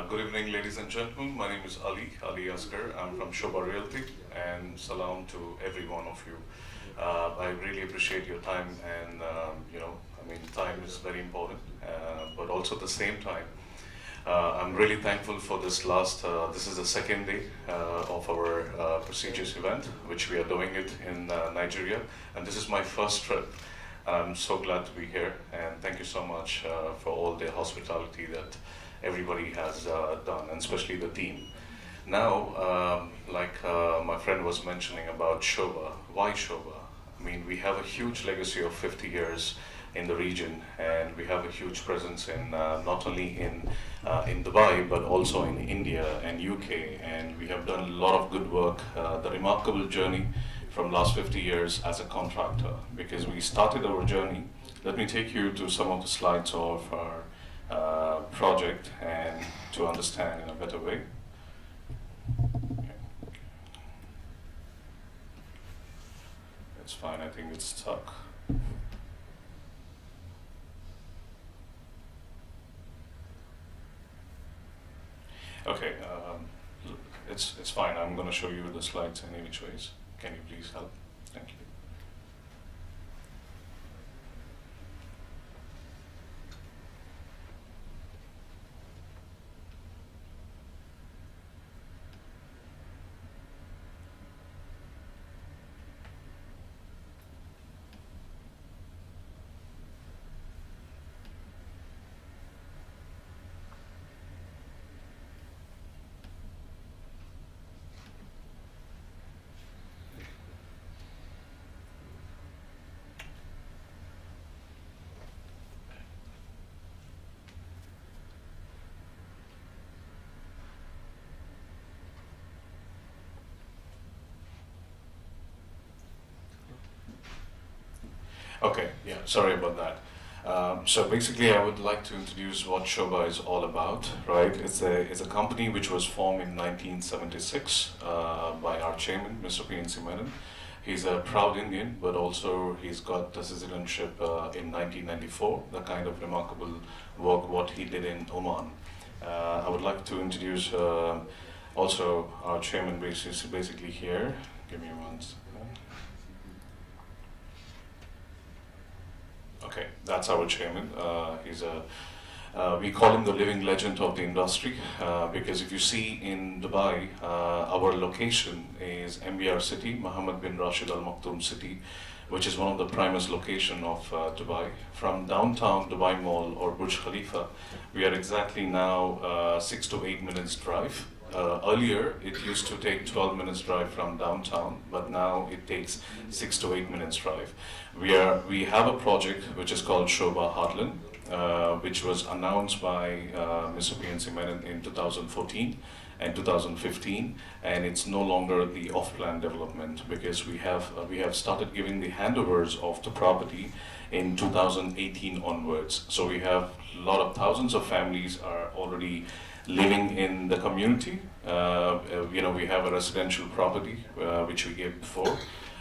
Good evening, ladies and gentlemen. My name is Ali Asghar. I'm from Sobha Realty, and salam to every one of you. I really appreciate your time, and time is very important, but also at the same time, I'm really thankful for this this is the second day of our prestigious event, which we are doing it in Nigeria, and this is my first trip. I'm so glad to be here, and thank you so much for all the hospitality that everybody has done, and especially the team. Now, like my friend was mentioning about Sobha, why Sobha? I mean, we have a huge legacy of 50 years in the region, and we have a huge presence in not only in Dubai but also in India and UK, and we have done a lot of good work. The remarkable journey from last 50 years as a contractor, because we started our journey. Let me take you to some of the slides of our project and to understand in a better way. It's fine, I think it's stuck. Okay, it's fine. I'm going to show you the slides in which ways. Can you please help? Thank you. Okay, yeah, sorry about that. So basically, I would like to introduce what Sobha is all about, right? It's a company which was formed in 1976 by our chairman, Mr. PNC Menon. He's a proud Indian, but also he's got the citizenship in 1994, the kind of remarkable work what he did in Oman. I would like to introduce also our chairman basically here. Give me one second. Okay, that's our chairman. He's we call him the living legend of the industry because if you see in Dubai, our location is MBR City, Mohammed bin Rashid Al Maktoum City, which is one of the primest location of Dubai. From downtown Dubai Mall or Burj Khalifa, we are exactly now 6 to 8 minutes drive. Earlier, it used to take 12 minutes drive from downtown, but now it takes 6 to 8 minutes drive. We have a project which is called Sobha Heartland, which was announced by Mr. PNC Menon in 2014 and 2015, and it's no longer the off-plan development because we have started giving the handovers of the property in 2018 onwards. So we have a lot of thousands of families are already living in the community. We have a residential property which we gave before,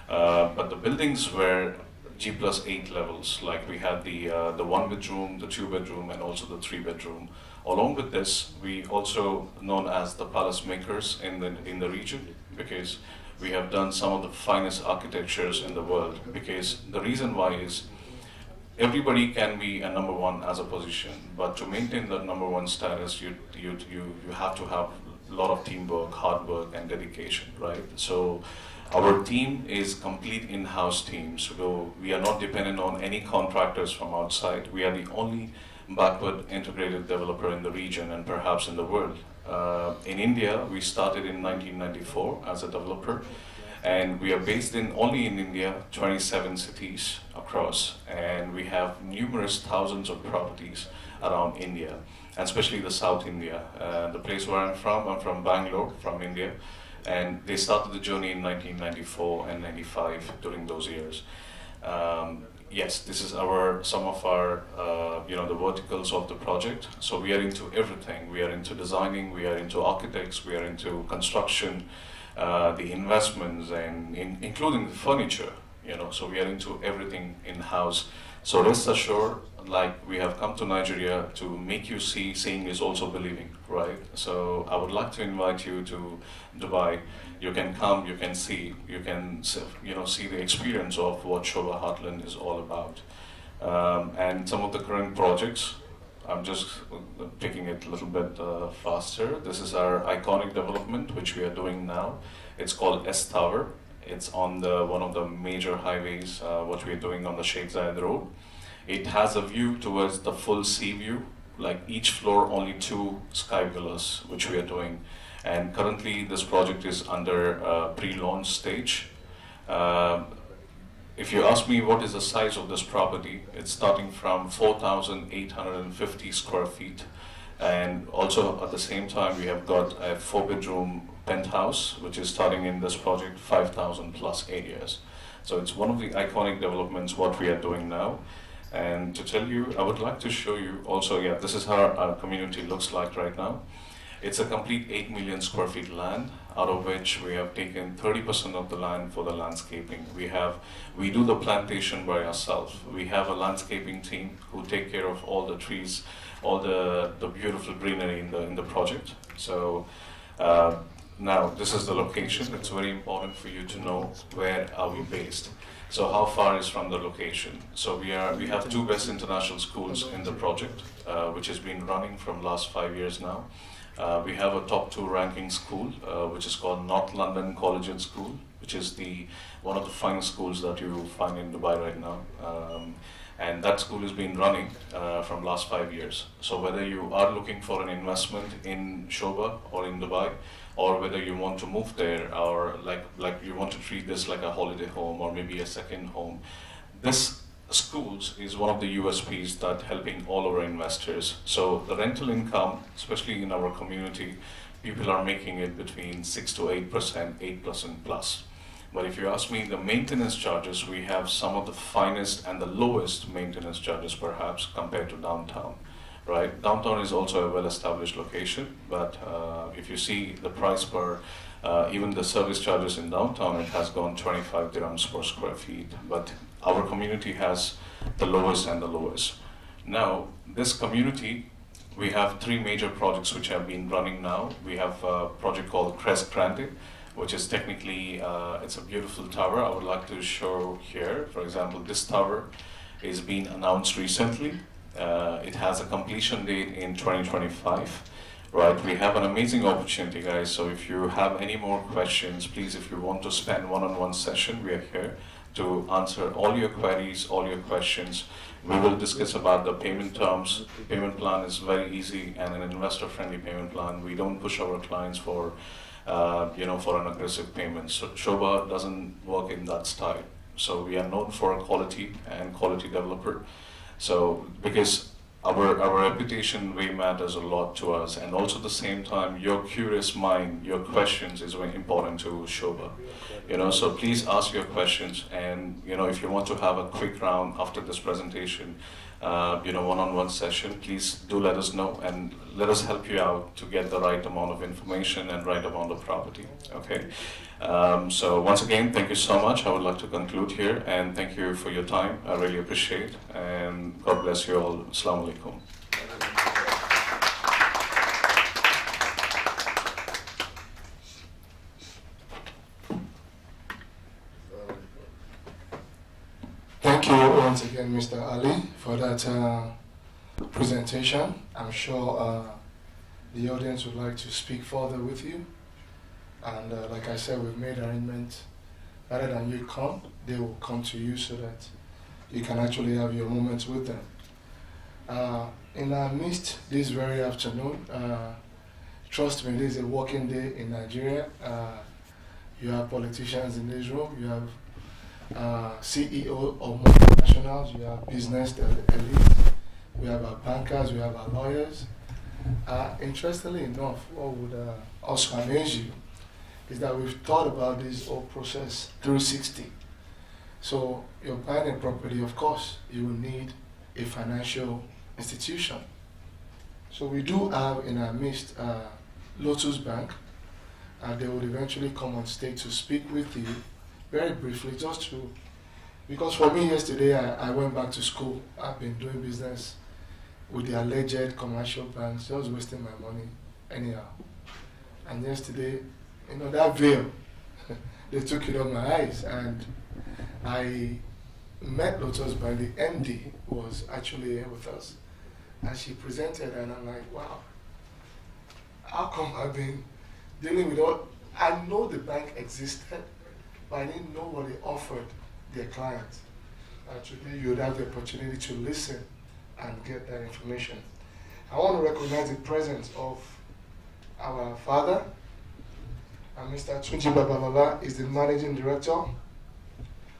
but the buildings were G+8 levels. Like we had the 1 bedroom, the 2 bedroom, and also the 3 bedroom. Along with this, we also known as the palace makers in the region because we have done some of the finest architectures in the world. Because the reason why is everybody can be a number one as a position, but to maintain the number one status, you have to have a lot of teamwork, hard work, and dedication, right? So our team is complete in-house team, so we are not dependent on any contractors from outside. We are the only backward integrated developer in the region and perhaps in the world. In India, we started in 1994 as a developer, and we are based only in India, 27 cities across, and we have numerous thousands of properties around India, and especially the South India. The place where I'm from Bangalore, from India, and they started the journey in 1994 and 95 during those years. Yes, this is some of our the verticals of the project. So we are into everything. We are into designing, we are into architects, we are into construction, the investments, and including the furniture. So we are into everything in-house. So rest assured, like we have come to Nigeria to make you see, seeing is also believing, right? So I would like to invite you to Dubai. You can come, you can see, you can see the experience of what Sobha Heartland is all about. And some of the current projects, I'm just picking it a little bit faster. This is our iconic development, which we are doing now. It's called S Tower. It's on one of the major highways, what we are doing on the Sheikh Zayed Road. It has a view towards the full sea view, like each floor only 2 sky villas, which we are doing. And currently this project is under pre-launch stage. If you ask me what is the size of this property, it's starting from 4,850 square feet. And also at the same time, we have got a 4-bedroom penthouse, which is starting in this project 5,000 plus areas. So it's one of the iconic developments what we are doing now. And to tell you, I would like to show you also, yeah, this is how our community looks like right now. It's a complete 8 million square feet land, out of which we have taken 30% of the land for the landscaping. We do the plantation by ourselves. We have a landscaping team who take care of all the trees, all the beautiful greenery in the project. So now this is the location. It's very important for you to know where are we based. So how far is from the location? So we have 2 best international schools in the project, which has been running from last 5 years now. We have a top 2 ranking school, which is called North London Collegiate School, which is one of the finest schools that you find in Dubai right now. And that school has been running from last 5 years. So whether you are looking for an investment in Sobha or in Dubai, or whether you want to move there, or like you want to treat this like a holiday home or maybe a second home, this schools is one of the USPs that helping all our investors. So the rental income, especially in our community, people are making it between 6 to 8%, 8% plus. But if you ask me, the maintenance charges, we have some of the finest and the lowest maintenance charges perhaps compared to downtown, right? Downtown is also a well-established location, but if you see the price per, even the service charges in downtown, it has gone 25 dirhams per square feet. But our community has the lowest and the lowest. Now, this community, we have 3 major projects which have been running now. We have a project called Crest Grande, which is technically, it's a beautiful tower. I would like to show here, for example, this tower is being announced recently. It has a completion date in 2025. Right, we have an amazing opportunity, guys. So if you have any more questions, please, if you want to spend one-on-one session, we are here to answer all your queries, all your questions. We will discuss about the payment terms. Payment plan is very easy and an investor-friendly payment plan. We don't push our clients for, for an aggressive payment. So Sobha doesn't work in that style. So we are known for quality and quality developer. So because our reputation way matters a lot to us, and also at the same time, your curious mind, your questions is very important to Sobha. So please ask your questions, and if you want to have a quick round after this presentation, one-on-one session, please do let us know, and let us help you out to get the right amount of information and right amount of property. Okay. So once again, thank you so much. I would like to conclude here, and thank you for your time. I really appreciate, and God bless you all. Assalamu alaikum. Thank you once again, Mr. Ali, for that presentation. I'm sure the audience would like to speak further with you. And like I said, we've made arrangements. Rather than you come, they will come to you so that you can actually have your moments with them. In our midst this very afternoon, trust me, this is a working day in Nigeria. You have politicians in this room, you have CEO of multinationals, you have business elite, we have our bankers, we have our lawyers. Interestingly enough, what would also amaze you is that we've thought about this whole process 360. So you're buying a property, of course, you will need a financial institution. So we do have in our midst Lotus Bank, and they would eventually come on stage to speak with you very briefly, because for me yesterday I went back to school. I've been doing business with the alleged commercial banks, just wasting my money anyhow. And yesterday, that veil, they took it off my eyes, and I met Lotus Bank. The MD was actually here with us, and she presented, and I'm like, wow, how come I've been dealing with all, I know the bank existed, but I didn't know what they offered their clients. Today you would have the opportunity to listen and get that information. I want to recognize the presence of our father, and Mr. Tunji Babalola is the Managing Director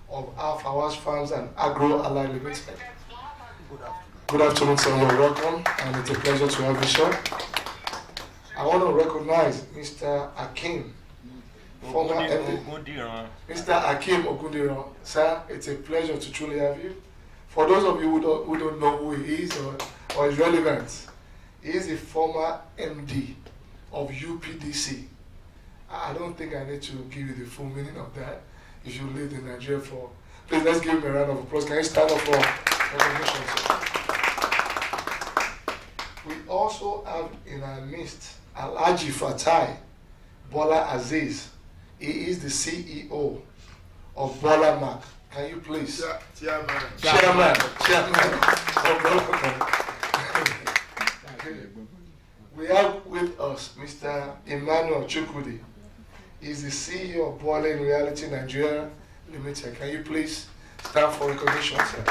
of Al Fawaz Farms and Agro Ally Limited. Good afternoon, sir. You're welcome, and it's a pleasure to have you, sir. I want to recognize Mr. Akim, former MD. Mr. Akim Ogundiran. Sir, it's a pleasure to truly have you. For those of you who don't know who he is or his relevance, he is a former MD of UPDC. I don't think I need to give you the full meaning of that. If you lived in Nigeria for, please let's give him a round of applause. Can you stand up for recognition, sir? We also have in our midst Alhaji Fatai Bola Aziz. He is the CEO of Bola Mac. Can you please? Chairman. We have with us Mr. Emmanuel Chukwudi. He's the CEO of Bola in Reality Nigeria Limited. Can you please stand for recognition, sir?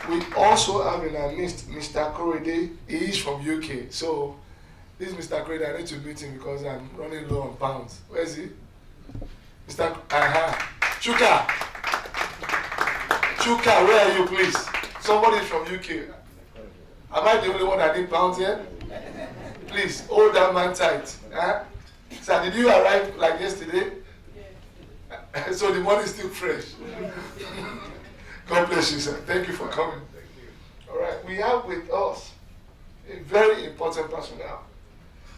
We also have in our midst Mr. Korede. He is from UK. So this is Mr. Korede. I need to meet him because I'm running low on pounds. Where is he? Mr. Chuka. Chuka, where are you, please? Somebody from UK. Am I the only one that need pounds here? Please, hold that man tight. Huh? Sir, did you arrive like yesterday? Yeah. So the money is still fresh. God bless you, sir. Thank you for coming. All right, we have with us a very important personnel.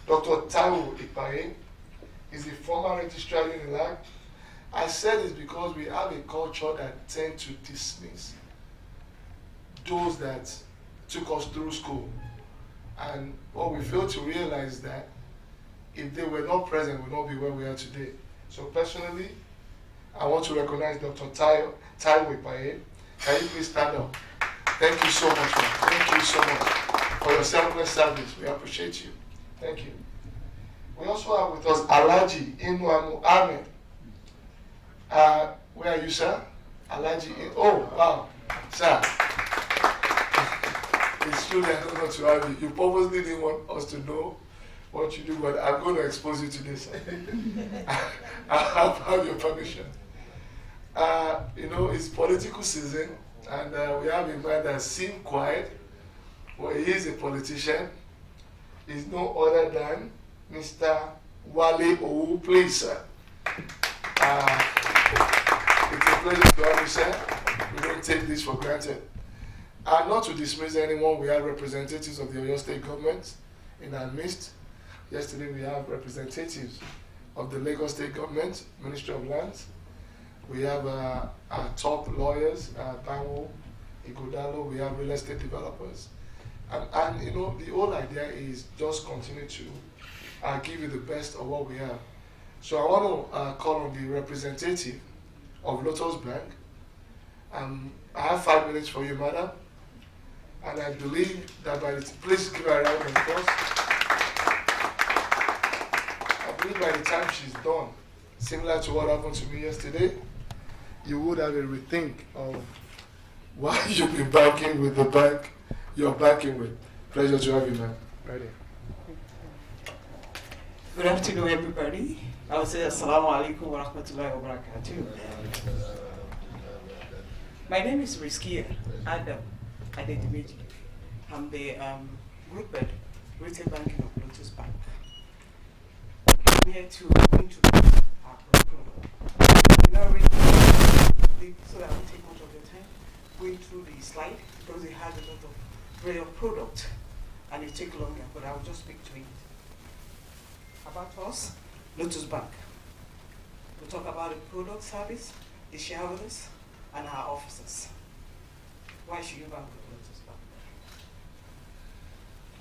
Dr. Taiwo Ipaye is the former registrar in Unilag. I said this because we have a culture that tends to dismiss those that took us through school. And what we fail to realize is that if they were not present, we would not be where we are today. So personally, I want to recognize Dr. Taiwo Ipaye. Can you please stand up? Thank you so much, man. Thank you so much for your selfless service. We appreciate you. Thank you. We also have with us Alhaji Inuamu Ahmed. Where are you, sir? Alhaji. Oh, wow. Sir. It's truly an honor to have you. You purposely didn't want us to know what you do, but I'm going to expose you to this. I have your permission. You know, it's political season, and we have a man that seems quiet, but he is a politician. He's no other than Mr. Wale Owu. Please, sir. It's a pleasure to have you, sir. We don't take this for granted. And not to dismiss anyone, we have representatives of the Oyo State government in our midst. Yesterday we have representatives of the Lagos State government, Ministry of Lands. We have our top lawyers, Banwo, Igodalo, we have real estate developers. And you know, the whole idea is just continue to give you the best of what we have. So I want to call on the representative of Lotus Bank. I have 5 minutes for you, madam. And I believe that please give her a round of applause. I believe by the time she's done, similar to what happened to me yesterday, you would have a rethink of why you've been banking with the bank you're banking with. Pleasure to have you, man. Ready. Good afternoon, everybody. I would say Assalamu alaikum wa rahmatullahi wa barakatuh. My name is Rizkia Adam Adedimeji. I'm the group head, retail banking of Lotus Bank. I'm here to introduce our product. You know, so that I won't take much of your time going through the slide because it has a lot of array of product and it take longer, but I'll just speak to it. About us, Lotus Bank. We'll talk about the product service, the shareholders, and our officers. Why should you bank with Lotus Bank?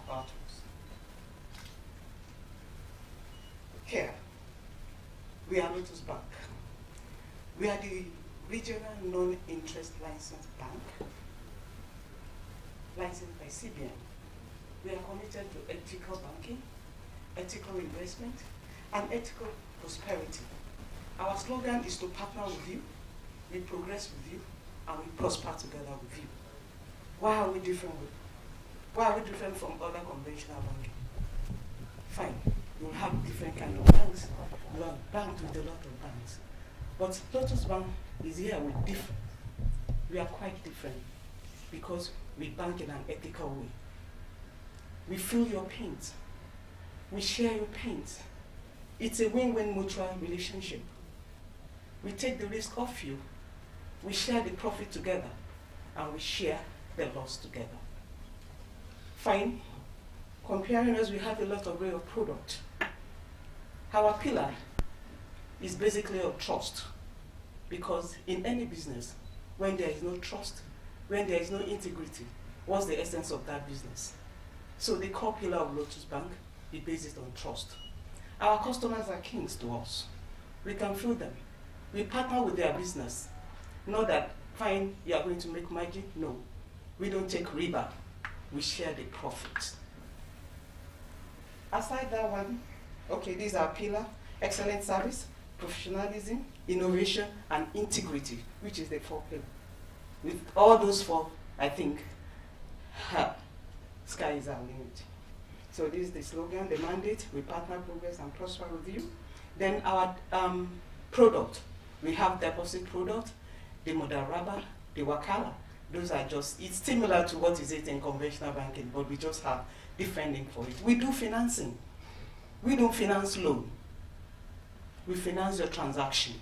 About us. Here, we are Lotus Bank. We are the regional non-interest licensed bank, licensed by CBN. We are committed to ethical banking, ethical investment, and ethical prosperity. Our slogan is to partner with you, we progress with you, and we prosper together with you. Why are we different Why are we different from other conventional banking? Fine, you'll have different kind of banks. You are banked with a lot of banks. But Lotus Bank is here with different. We are quite different because we bank in an ethical way. We feel your pains. We share your pains. It's a win-win mutual relationship. We take the risk off you. We share the profit together, and we share the loss together. Fine. Comparing us, we have a lot of way of product. Our pillar is basically of trust, because in any business, when there is no trust, when there is no integrity, what's the essence of that business? So the core pillar of Lotus Bank is based on trust. Our customers are kings to us. We can feel them. We partner with their business. Not that, fine, you are going to make money. No. We don't take riba. We share the profits. Aside that one, okay, these are pillar, excellent service, professionalism, innovation, and integrity, which is the 4 pillars. With all those 4, I think, sky is our limit. So this is the slogan, the mandate: we partner, progress, and prosper with you. Then our product, we have deposit product, the Mudaraba, the Wakala. Those are just, it's similar to what is it in conventional banking, but we just have different name for it. We do financing. We don't finance loan. We finance your transaction,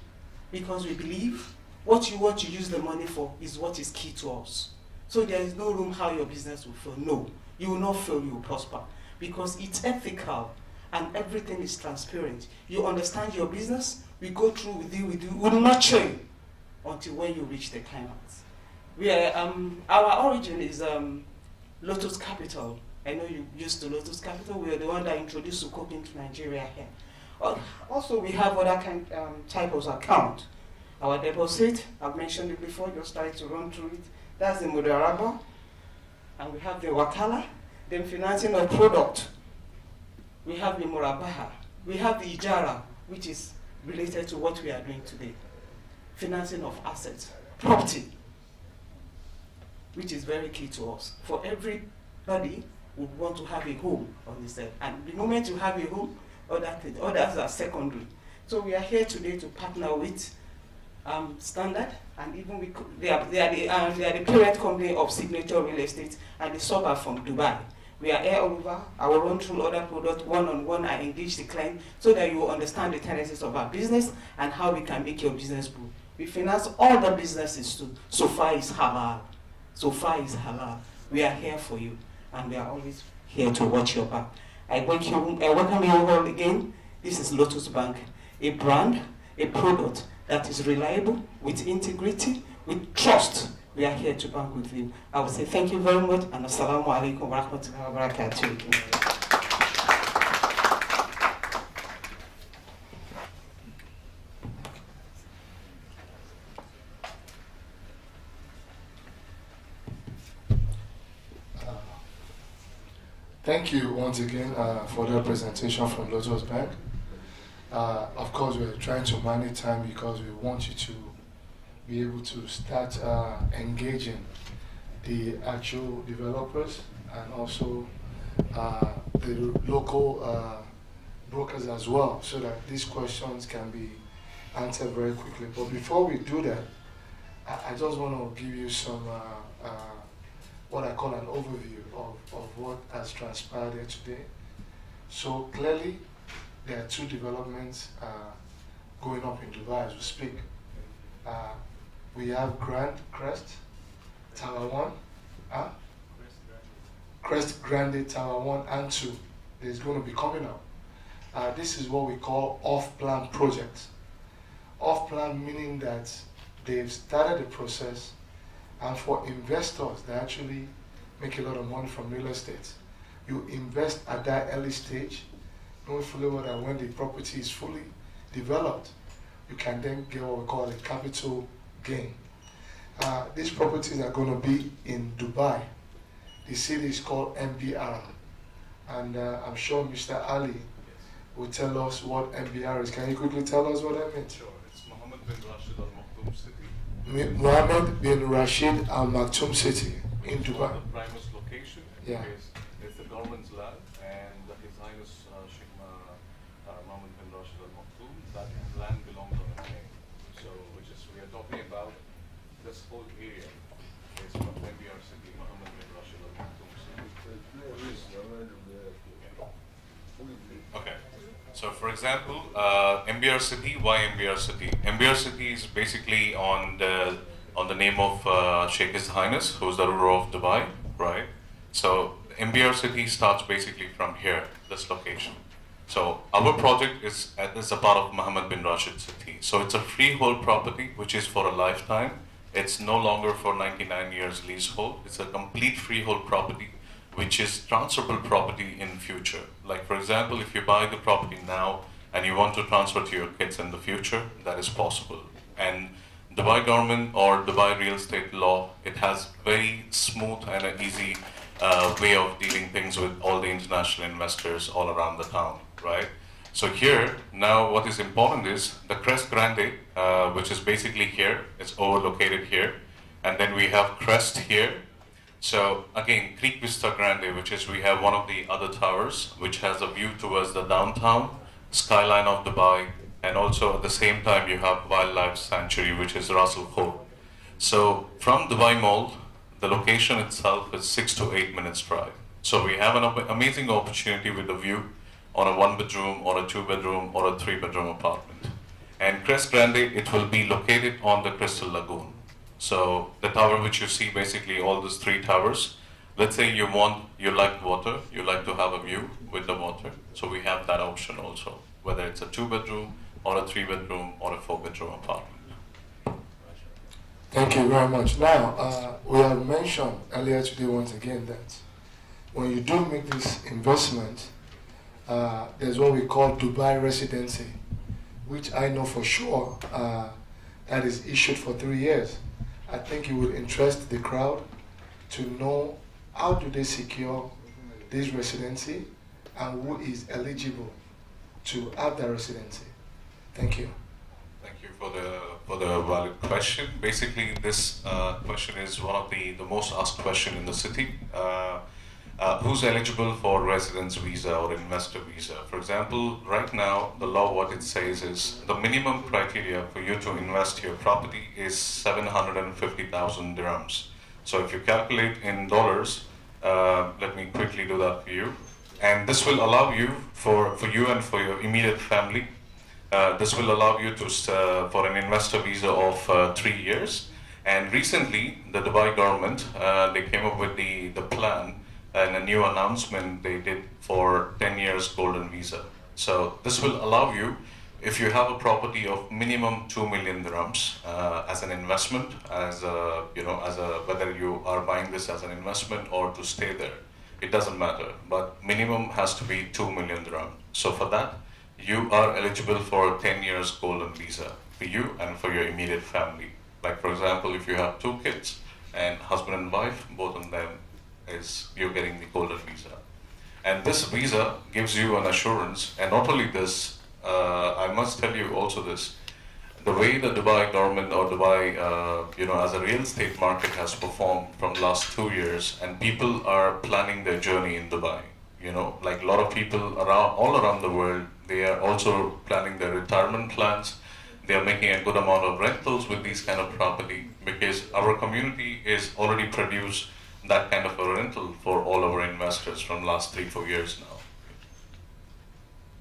because we believe what you want to use the money for is what is key to us. So there is no room how your business will fail. No, you will not fail, you will prosper, because it's ethical and everything is transparent. You understand your business, we go through with you, we'll nurture you until when you reach the climax. We are, our origin is Lotus Capital. I know you used to Lotus Capital. We are the one that introduced Sukuk into Nigeria here. Also, we have other type of account. Our deposit, I've mentioned it before, just try to run through it. That's the Mudaraba. And we have the Wakala, then financing of product. We have the Murabaha. We have the Ijara, which is related to what we are doing today. Financing of assets, property, which is very key to us. For everybody who want to have a home on this earth. And the moment you have a home, others are secondary. So we are here today to partner with Standard, and even they are the parent company of Signature Real Estate and the Sobha from Dubai. We are here all over. I will run through other products one-on-one and engage the client so that you will understand the tendencies of our business and how we can make your business grow. We finance all the businesses too. So far is halal. So far is halal. We are here for you, and we are always here to watch your back. I welcome you all again. This is Lotus Bank, a brand, a product that is reliable, with integrity, with trust. We are here to bank with you. I will say thank you very much, and assalamu alaikum wa rahmatullahi wa barakatuh. Thank you once again for that presentation from Lotus Bank. Of course, we're trying to manage time because we want you to be able to start engaging the actual developers and also the local brokers as well, so that these questions can be answered very quickly. But before we do that, I just want to give you some what I call an overview of what has transpired here today. So clearly, there are 2 developments going up in Dubai as we speak. We have Crest Tower 1, Crest Grande Tower 1 and 2. There's going to be coming up. This is what we call off-plan projects. Off-plan meaning that they've started the process, and for investors that actually make a lot of money from real estate, you invest at that early stage, knowing fully well that when the property is fully developed, you can then get what we call a capital gain. These properties are going to be in Dubai. The city is called MBR, and I'm sure Mr. Ali will tell us what MBR is. Can you quickly tell us what that means? Sure, it's Mohammed bin Rashid Al Maktoum City. Mohammed bin Rashid Al Maktoum City in Dubai. The primest location Yeah. It's the government's land, and His Highness Sheikh Mohammed bin Rashid Al Maktoum, that land belongs on his name. So, we are talking about this whole area is from MBR City, Mohammed bin Rashid Al Maktoum. Okay. So, for example, MBR City. Why MBR City? MBR City is basically on the name of Sheikh His Highness, who's the ruler of Dubai, right? So MBR City starts basically from here, this location. So our project is a part of Mohammed bin Rashid City. So it's a freehold property which is for a lifetime. It's no longer for 99 years leasehold. It's a complete freehold property which is transferable property in future. Like for example, if you buy the property now and you want to transfer to your kids in the future, that is possible. And Dubai government or Dubai real estate law, it has very smooth and an easy way of dealing things with all the international investors all around the town, right? So here, now what is important is the Crest Grande, which is basically here, it's over-located here. And then we have Crest here. So again, Creek Vista Grande, which is we have one of the other towers, which has a view towards the downtown, skyline of Dubai, and also at the same time you have Wildlife Sanctuary, which is Ras Al Khor. So from Dubai Mall, the location itself is 6 to 8 minutes drive. So we have an amazing opportunity with a view on a 1-bedroom or a 2-bedroom or a 3-bedroom apartment. And Crest Grande, it will be located on the Crystal Lagoon. So the tower which you see, basically all these 3 towers, let's say you like water, you like to have a view with the water. So we have that option also, whether it's a 2-bedroom or a 3-bedroom or a 4-bedroom apartment. Thank you very much. Now, we have mentioned earlier today once again that when you do make this investment, there's what we call Dubai residency, which I know for sure that is issued for 3 years. I think it would interest the crowd to know how do they secure this residency and who is eligible to have that residency. Thank you. Thank you for the valid question. Basically, this question is one of the most asked question in the city. Who's eligible for residence visa or investor visa? For example, right now, the law, what it says is the minimum criteria for you to invest your property is 750,000 dirhams. So if you calculate in dollars, let me quickly do that for you. And this will allow you, for you and for your immediate family, this will allow you to for an investor visa of 3 years. And recently, the Dubai government, they came up with the plan and a new announcement they did for 10 years golden visa. So this will allow you, if you have a property of minimum 2 million dirhams as an investment, whether you are buying this as an investment or to stay there, it doesn't matter. But minimum has to be 2 million dirhams. So for that, you are eligible for a 10 years golden visa for you and for your immediate family. Like for example, if you have 2 kids and husband and wife, both of them you're getting the golden visa. And this visa gives you an assurance, and not only this, I must tell you also this, the way the Dubai government or Dubai, as a real estate market has performed from last 2 years, and people are planning their journey in Dubai. Like a lot of people all around the world, they are also planning their retirement plans. They are making a good amount of rentals with these kind of property because our community is already produced that kind of a rental for all our investors from last 3-4 years now.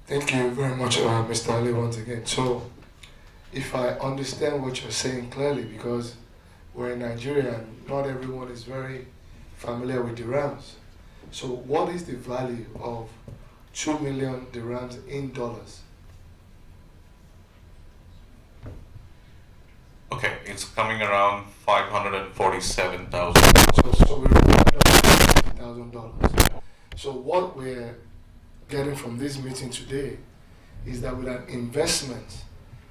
Thank you very much, Mr. Ali, once again. So, if I understand what you're saying clearly, because we're in Nigeria and not everyone is very familiar with dirhams. So, what is the value of 2 million dirhams in dollars? Okay, it's coming around 547,000. So we're $50,000. So what we're getting from this meeting today is that with an investment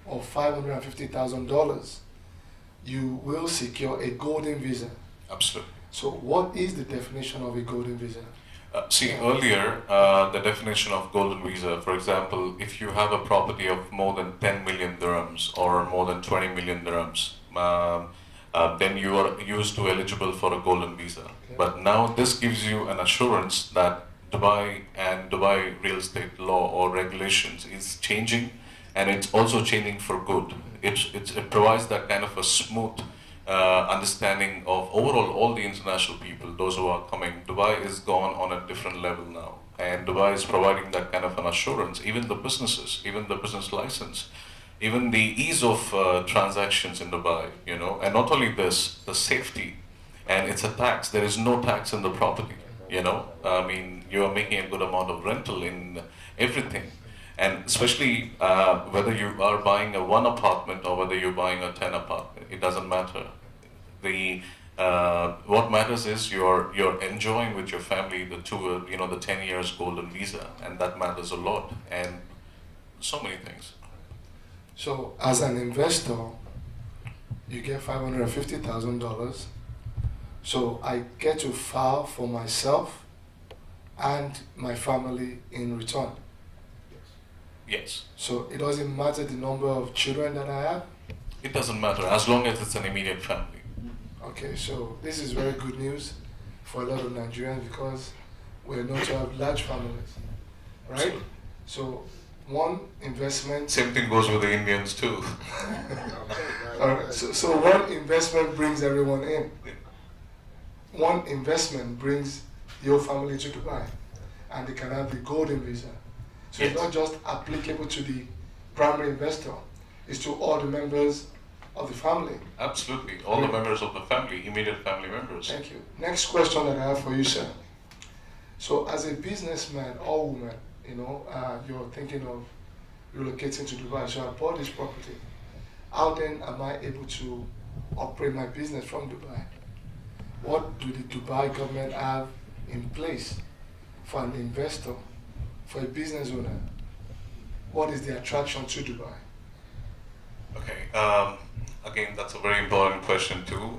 of $550,000, you will secure a golden visa. Absolutely. So what is the definition of a golden visa? Earlier, the definition of golden visa, for example, if you have a property of more than 10 million dirhams or more than 20 million dirhams, then you are used to eligible for a golden visa. But now this gives you an assurance that Dubai and Dubai real estate law or regulations is changing, and it's also changing for good. It provides that kind of a smooth understanding of overall all the international people, those who are coming. Dubai is gone on a different level now, and Dubai is providing that kind of an assurance. Even the businesses, even the business license, even the ease of transactions in Dubai, you know, and not only this, the safety, and it's a tax. There is no tax in the property, you know. I mean, you are making a good amount of rental in everything, and especially whether you are buying a one apartment or whether you're buying a 10 apartment, it doesn't matter. The what matters is you're enjoying with your family the the 10 years golden visa, and that matters a lot, and so many things. So, as an investor, you get $550,000. So, I get to file for myself and my family in return. Yes. So, it doesn't matter the number of children that I have? It doesn't matter as long as it's an immediate family. Okay, so this is very good news for a lot of Nigerians because we're known to have large families, right? So, one investment. Same thing goes with the Indians too. All right, so one investment brings everyone in. One investment brings your family to Dubai, and they can have the golden visa. So Yes. it's not just applicable to the primary investor; it's to all the members of the family. Absolutely, all the members of the family, immediate family members. Thank you. Next question that I have for you, sir. So, as a businessman or woman, you're thinking of relocating to Dubai. So, I bought this property. How then am I able to operate my business from Dubai? What do the Dubai government have in place for an investor, for a business owner? What is the attraction to Dubai? Okay, again, that's a very important question too.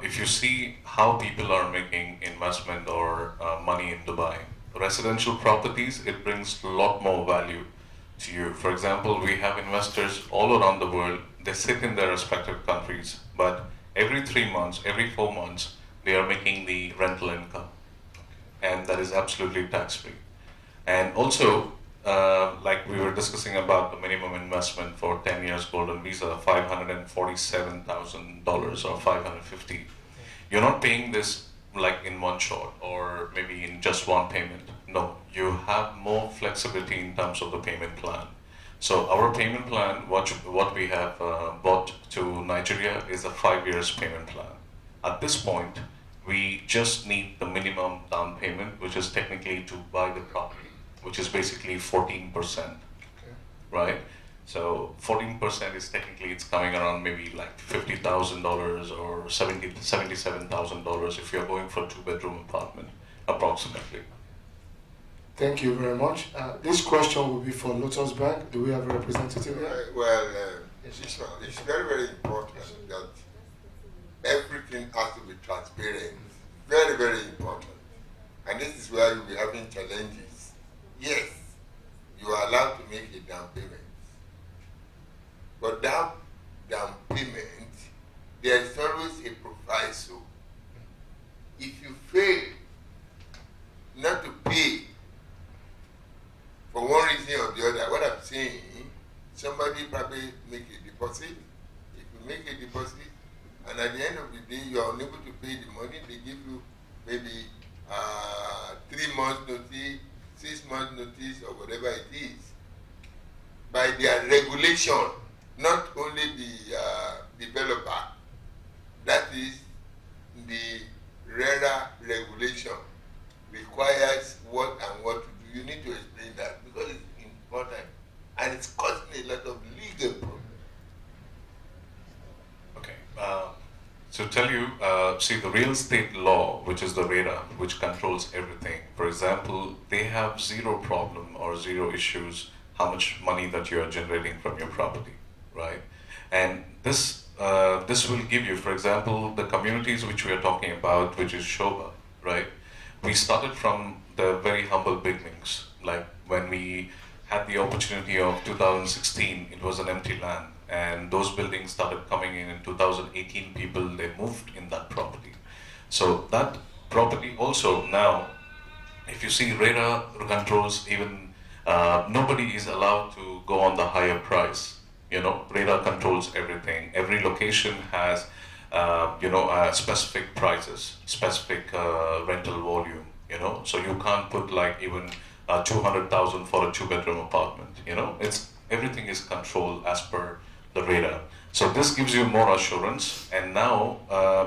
If you see how people are making investment or money in Dubai, residential properties, it brings a lot more value to you. For example, we have investors all around the world. They sit in their respective countries, but every 3 months, every 4 months, they are making the rental income, and that is absolutely tax-free. And also, like we were discussing about the minimum investment for 10 years golden visa, $547,000 or $550. You're not paying this like in one shot or maybe in just one payment. No, you have more flexibility in terms of the payment plan. So our payment plan, what we have bought to Nigeria is a 5 years payment plan. At this point, we just need the minimum down payment, which is technically to buy the property, which is basically 14%, right? So 14% is technically, it's coming around maybe like $50,000 or $77,000 if you're going for a 2-bedroom apartment, approximately. Thank you very much. This question will be for Lotus Bank. Do we have a representative here? It's very, very important that everything has to be transparent. Very, very important. And this is where you'll be having challenges. Yes, you are allowed to make a down payment. But that down payment, there is always a proviso. If you fail not to pay for one reason or the other, what I'm saying, somebody probably make a deposit. If you make a deposit, and at the end of the day, you are unable to pay the money, they give you maybe 3 months notice, 6 months notice, or whatever it is. By their regulation, not only the developer, that is the RERA regulation requires what and what to do. You need to explain that because it's important and it's causing a lot of legal problems. Okay, so tell you, see the real estate law, which is the RERA, which controls everything. For example, they have zero problem or zero issues how much money that you are generating from your property, right? And this will give you, for example, the communities which we are talking about, which is Sobha, right? We started from the very humble beginnings, like when we had the opportunity of 2016, it was an empty land, and those buildings started coming in 2018. People, they moved in that property. So that property also now, if you see RERA controls, even nobody is allowed to go on the higher price. You know, RERA controls everything. Every location has, specific prices, specific rental volume. You know, so you can't put like even 200,000 for a 2-bedroom apartment. You know, everything is controlled as per the RERA. So this gives you more assurance. And now,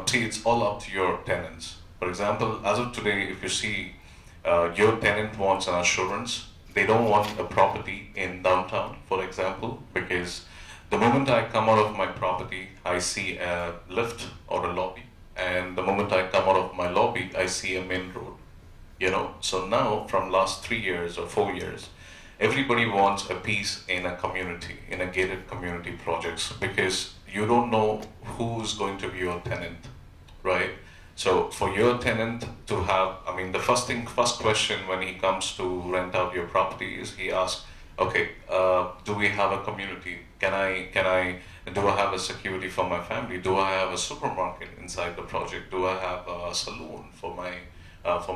see, it's all up to your tenants. For example, as of today, if you see your tenant wants an assurance, they don't want a property in downtown, for example, because the moment I come out of my property, I see a lift or a lobby, and the moment I come out of my lobby, I see a main road. You know, so now from last 3 years or 4 years, everybody wants a piece in a community, in a gated community projects, because you don't know who's going to be your tenant, right? So for your tenant to have, I mean, the first question when he comes to rent out your property is he asks, okay, do we have a community? Do I have a security for my family? Do I have a supermarket inside the project? Do I have a saloon for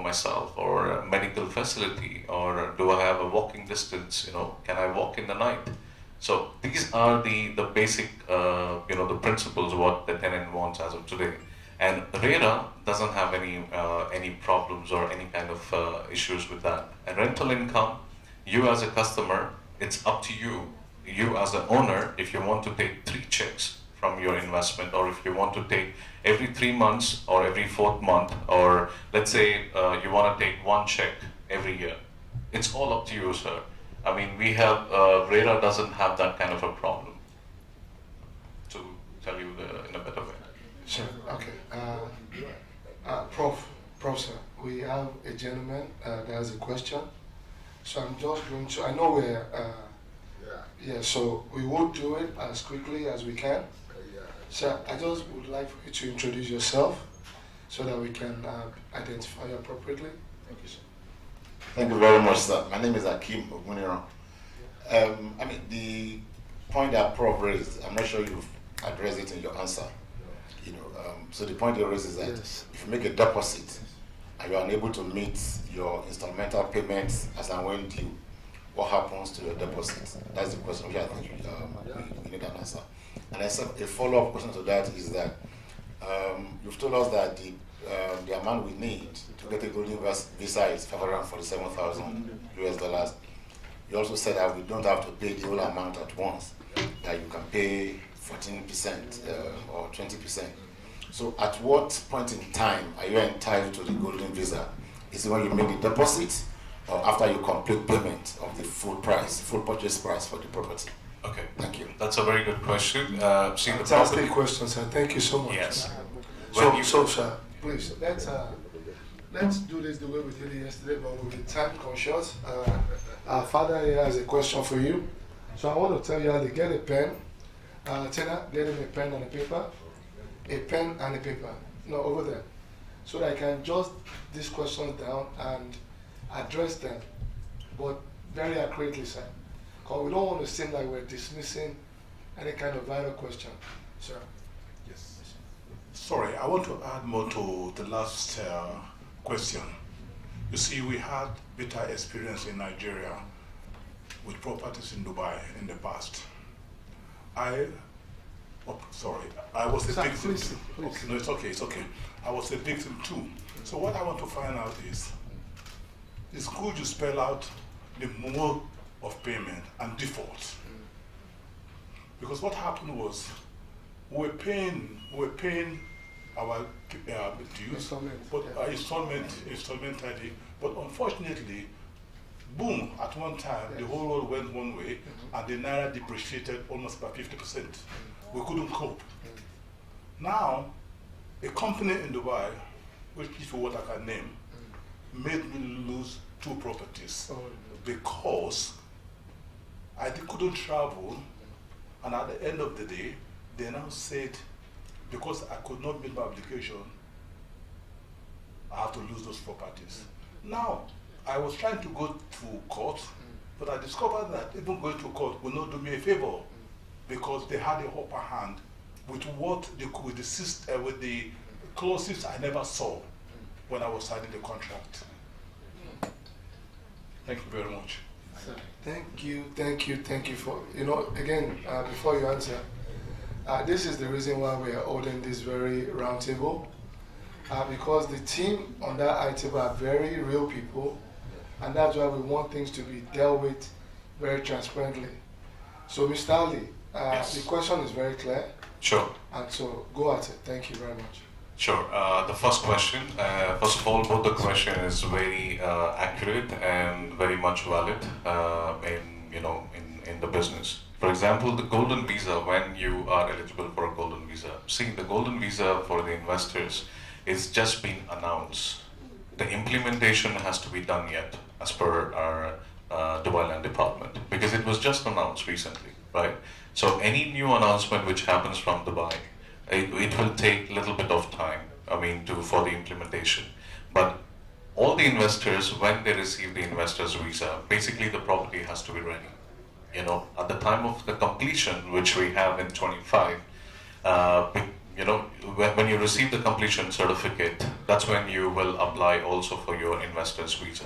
myself, or a medical facility, or do I have a walking distance? You know, can I walk in the night? So these are the basic, the principles what the tenant wants as of today. And RERA doesn't have any problems or any kind of issues with that. And rental income, you as a customer, it's up to you. You as the owner, if you want to take 3 checks from your investment, or if you want to take every 3 months or every 4th month, or let's say you want to take 1 check every year, it's all up to you, sir. I mean, we have, RERA doesn't have that kind of a problem, to tell you in a better way. Sure. Okay. Prof, sir, we have a gentleman that has a question. So I'm just going to, I know we're, so we will do it as quickly as we can. Sir, I just would like for you to introduce yourself so that we can identify you appropriately. Thank you, sir. Thank you very much, sir. My name is Akim Oguniro. I mean, the point that Prof raised, I'm not sure you've addressed it in your answer. You know, so the point you raised is that if you make a deposit and you're unable to meet your instrumental payments as and when due, what happens to your deposit? That's the question which I think you need an answer. And a follow-up question to that is that you've told us that the amount we need to get a golden visa is $547,000 US. You also said that we don't have to pay the whole amount at once, that you can pay 14% or 20%. So at what point in time are you entitled to the golden visa? Is it when you make the deposit, or after you complete payment of the full purchase price for the property? Okay, thank you. That's a very good question. Fantastic question, sir. Thank you so much. Yes. So, sir, please, let's do this the way we did it yesterday, but we'll be time conscious. Our father here has a question for you. So I want to tell you how to get a pen. Tina, get him a pen and a paper. A pen and a paper. No, over there. So that I can jot these questions down and address them, but very accurately, sir. Because we don't want to seem like we're dismissing any kind of vital question. Sir. Yes. Sorry, I want to add more to the last question. You see, we had bitter experience in Nigeria with properties in Dubai in the past. I was a victim. Please. Okay, no, it's okay. I was a victim too. So what I want to find out is could you spell out the mode of payment and default? Because what happened was we were paying our dues, but instrumentally. But unfortunately, boom! At one time, the whole world went one way, and the naira depreciated almost by 50%. We couldn't cope. Now, a company in Dubai, which if you what I can name, made me lose 2 properties because I couldn't travel, and at the end of the day, they now said, because I could not meet my obligation, I have to lose those properties. Now, I was trying to go to court, but I discovered that even going to court will not do me a favor. because they had the upper hand with with the clauses I never saw when I was signing the contract. Thank you very much. Thank you for, again, before you answer, this is the reason why we are holding this very round table, because the team on that table are very real people, and that's why we want things to be dealt with very transparently. So, Mr. Ali, Yes. the question is very clear, Sure. and so go at it. Thank you very much. Sure. The first question, first of all, both the question is very accurate and very much valid in the business. For example, the golden visa, when you are eligible for a golden visa. See, the golden visa for the investors is just being announced. The implementation has to be done yet, as per our Dubai Land Department, because it was just announced recently, right? So any new announcement which happens from Dubai, it will take a little bit of time, for the implementation. But all the investors, when they receive the investor's visa, basically the property has to be ready. At the time of the completion, which we have in 25, when you receive the completion certificate, that's when you will apply also for your investor's visa.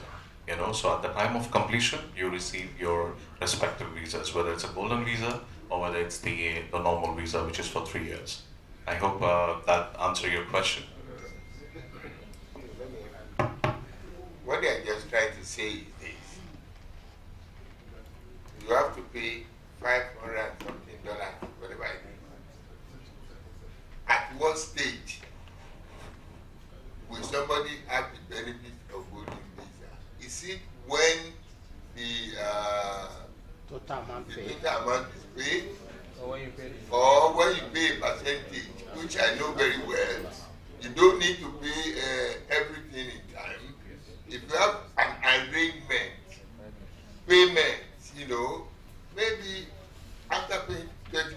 So at the time of completion, you receive your respective visas, whether it's a golden visa or whether it's the normal visa, which is for 3 years. I hope that answers your question. What they are just trying to say is this: you have to pay $500 and something, whatever it is. At what stage will somebody have the benefit of golden visa? Is it when the total amount is paid, or when you pay a percentage, which I know very well? You don't need to pay everything in time. If you have an arrangement, payment, maybe after paying 20%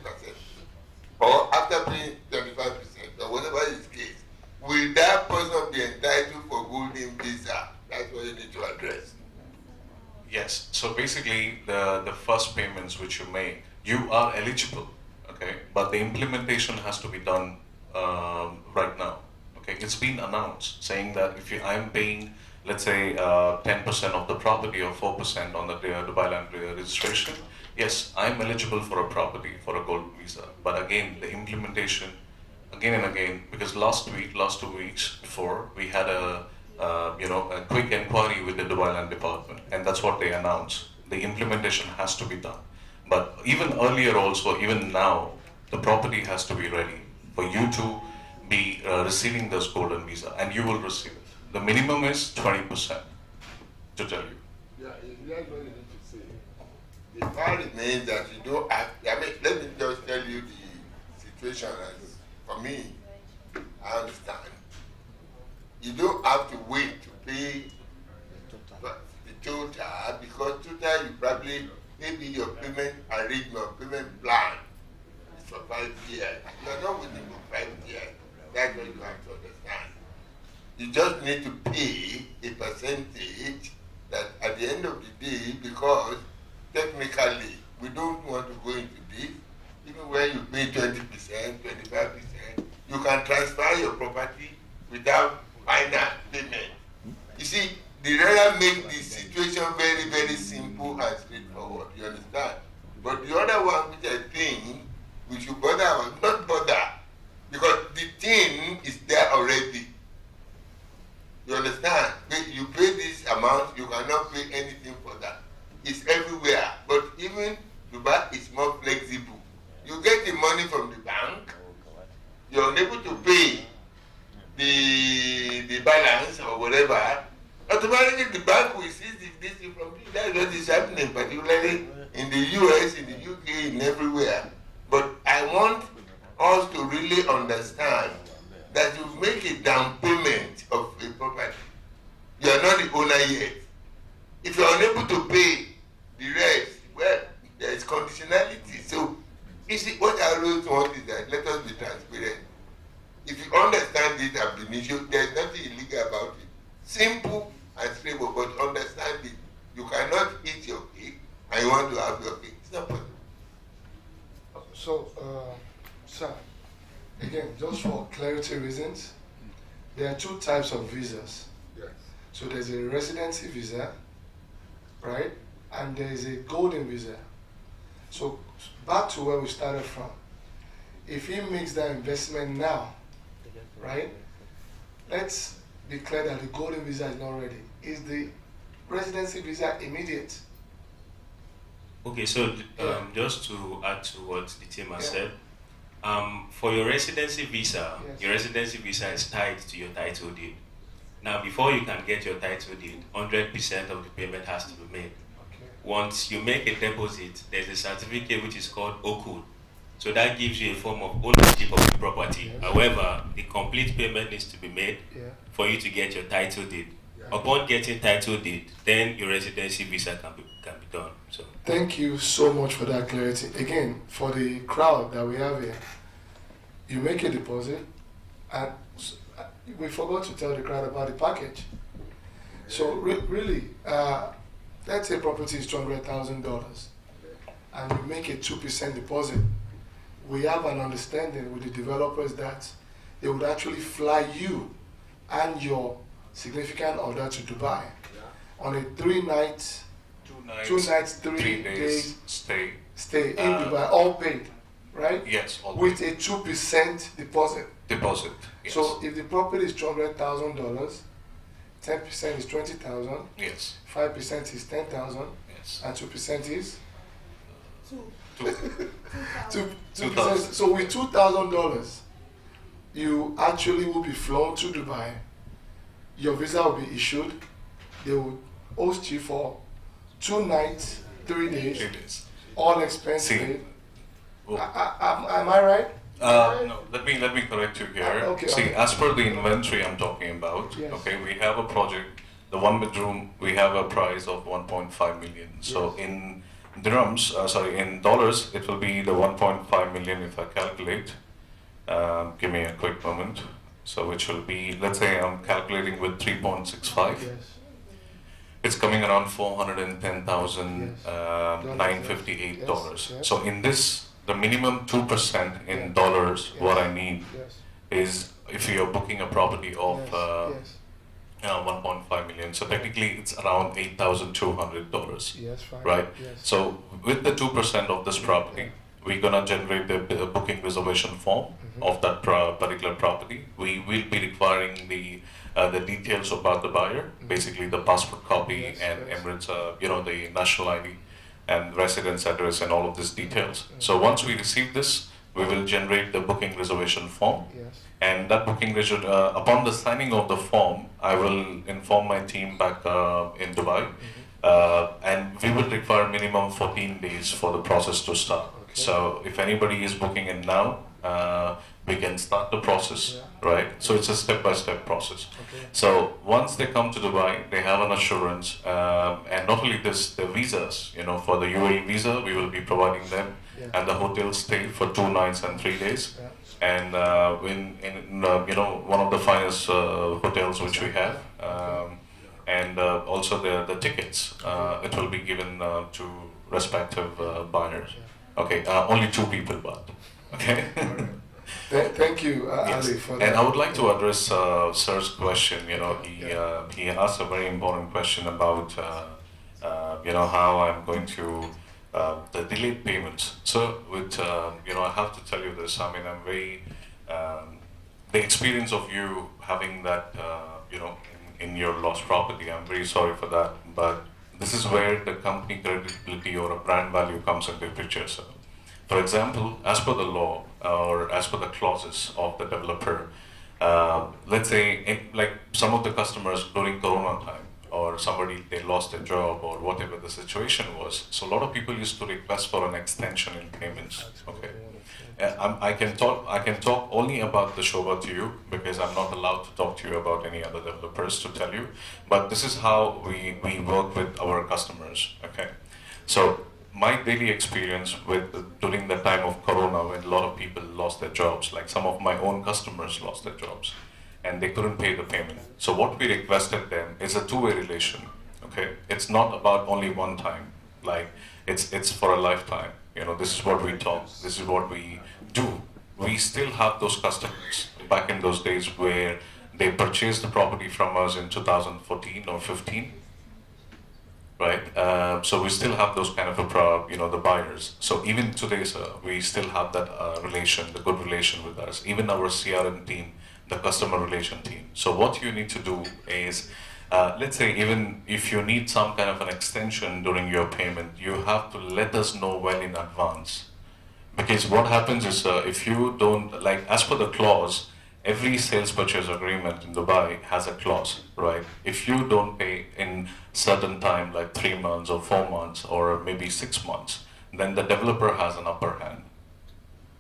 or after paying 25% or whatever is the case, will that person be entitled for golden visa? That's what you need to address. Yes. So basically, the first payments which you make, you are eligible, okay? But the implementation has to be done right now, okay? It's been announced saying that if I'm paying, let's say, 10% of the property or 4% on the Dubai Land registration, yes, I'm eligible for a property, for a gold visa. But again, the implementation, again and again, because last 2 weeks before, we had a quick inquiry with the Dubai Land Department, and that's what they announced. The implementation has to be done. But even earlier also, even now, the property has to be ready for you to be receiving this golden visa, and you will receive it. The minimum is 20%, to tell you. Yeah, that's what you need to say. The fact remains that you don't have, let me just tell you the situation as, for me, I understand. You don't have to wait to pay the total, because total you probably, maybe your payment arrangement, payment plan is for 5 years. You are not waiting for 5 years. That's what you have to understand. You just need to pay a percentage that at the end of the day, because technically we don't want to go into this, even when you pay 20%, 25%, you can transfer your property without final payment. You see, the rather make the situation very, very simple and straightforward. You understand? But the other one which I think we should bother, not bother, because the thing is there already. You understand? You pay this amount, you cannot pay anything for that. It's everywhere. But even Dubai is more flexible. You get the money from the bank, you're unable to pay the balance or whatever, automatically the bank will seize this thing from you. That's what is happening, particularly in the US, in the UK, in everywhere. But I want us to really understand that you make a down payment of a property. You are not the owner yet. If you are unable to pay the rest, well, there is conditionality. So, you see, what I always want is that let us be transparent. If you understand this ab initio, there is nothing illegal about it. Simple and straightforward, but understand it. You cannot eat your cake and you want to have your cake. It's not possible. Sir, again, just for clarity reasons, there are two types of visas. Yes. So there's a residency visa, right? And there is a golden visa. So back to where we started from. If he makes that investment now, right? Let's be clear that the golden visa is not ready. Is the residency visa immediate? Okay, so just to add to what the team has said, for your residency visa, your residency visa is tied to your title deed. Now, before you can get your title deed, 100% of the payment has to be made. Okay. Once you make a deposit, there's a certificate which is called OKUD. So that gives you a form of ownership of the property. Yes. However, the complete payment needs to be made for you to get your title deed. Upon getting title deed, then your residency visa can be done. So Thank you so much for that clarity. Again, for the crowd that we have here, you make a deposit, and we forgot to tell the crowd about the package. So really, let's say property is $200,000, and you make a 2% deposit. We have an understanding with the developers that they would actually fly you and your significant other to Dubai on a 3 nights, 3 days stay. Stay in Dubai, all paid, right? Yes, all With paid. a 2% deposit. Deposit. Yes. So if the property is $200,000, 10% is 20,000. Yes. 5% is 10,000. Yes. And 2% is Two. 2%. So with $2,000, you actually will be flown to Dubai. Your visa will be issued. They will host you for 2 nights, 3 days. 3 days. All expense See. paid. Oh. Am I right? No, let me correct you here. Okay, See, okay. as per the inventory I'm talking about, Yes. okay, we have a project, the 1 bedroom, we have a price of 1.5 million. So Yes. in dirhams, in dollars, it will be the 1.5 million if I calculate. Give me a quick moment. So which will be, let's say I'm calculating with 3.65. Yes. It's coming around $410,958. Yes, yes. So in this, the minimum 2% in dollars, what I need Yes. is if you're booking a property of Yes. 1.5 million. So technically it's around $8,200, Yes, fine. right? Yes. So with the 2% of this property, we're gonna generate the booking reservation form of that particular property. We will be requiring the details about the buyer, basically the passport copy Yes, and yes. Emirates, the national ID and residence address and all of these details. So once we receive this, we will generate the booking reservation form. Yes. And that booking upon the signing of the form, I will inform my team back in Dubai, and we will require minimum 14 days for the process to start. Okay. So if anybody is booking in now, we can start the process, right? So it's a step-by-step process. Okay. So once they come to Dubai, they have an assurance, and not only this, the visas, for the UAE visa, we will be providing them, and the hotel stay for 2 nights and 3 days. Yeah. And in one of the finest hotels which we have, and also the tickets, it will be given to respective buyers. Okay, only 2 people, but okay. Thank you, Yes. Ali, for that. And I would like to address Sir's question. He asked a very important question about how I'm going to the delayed payments. So with I have to tell you this. I mean, I'm very the experience of you having that in your lost property. I'm very sorry for that, but this is where the company credibility or a brand value comes into the picture. So, for example, as per the law or as per the clauses of the developer, let's say like some of the customers during Corona time, or somebody, they lost their job or whatever the situation was. So a lot of people used to request for an extension in payments. Okay, I can talk only about the Sobha to you because I'm not allowed to talk to you about any other developers to tell you. But this is how we work with our customers. Okay, so my daily experience during the time of Corona, when a lot of people lost their jobs, like some of my own customers lost their jobs, and they couldn't pay the payment. So what we requested them is a two-way relation. Okay, it's not about only one time. Like it's for a lifetime. This is what we talk. This is what we do. we still have those customers back in those days where they purchased the property from us in 2014 or 15, right? So we still have those kind of the buyers. So even today, sir, we still have that the good relation with us. Even our CRM team, the customer relation team. So what you need to do is, let's say even if you need some kind of an extension during your payment, you have to let us know well in advance. Because what happens is, if you don't, like as per the clause, every sales purchase agreement in Dubai has a clause, right? If you don't pay in certain time, like 3 months or 4 months or maybe 6 months, then the developer has an upper hand.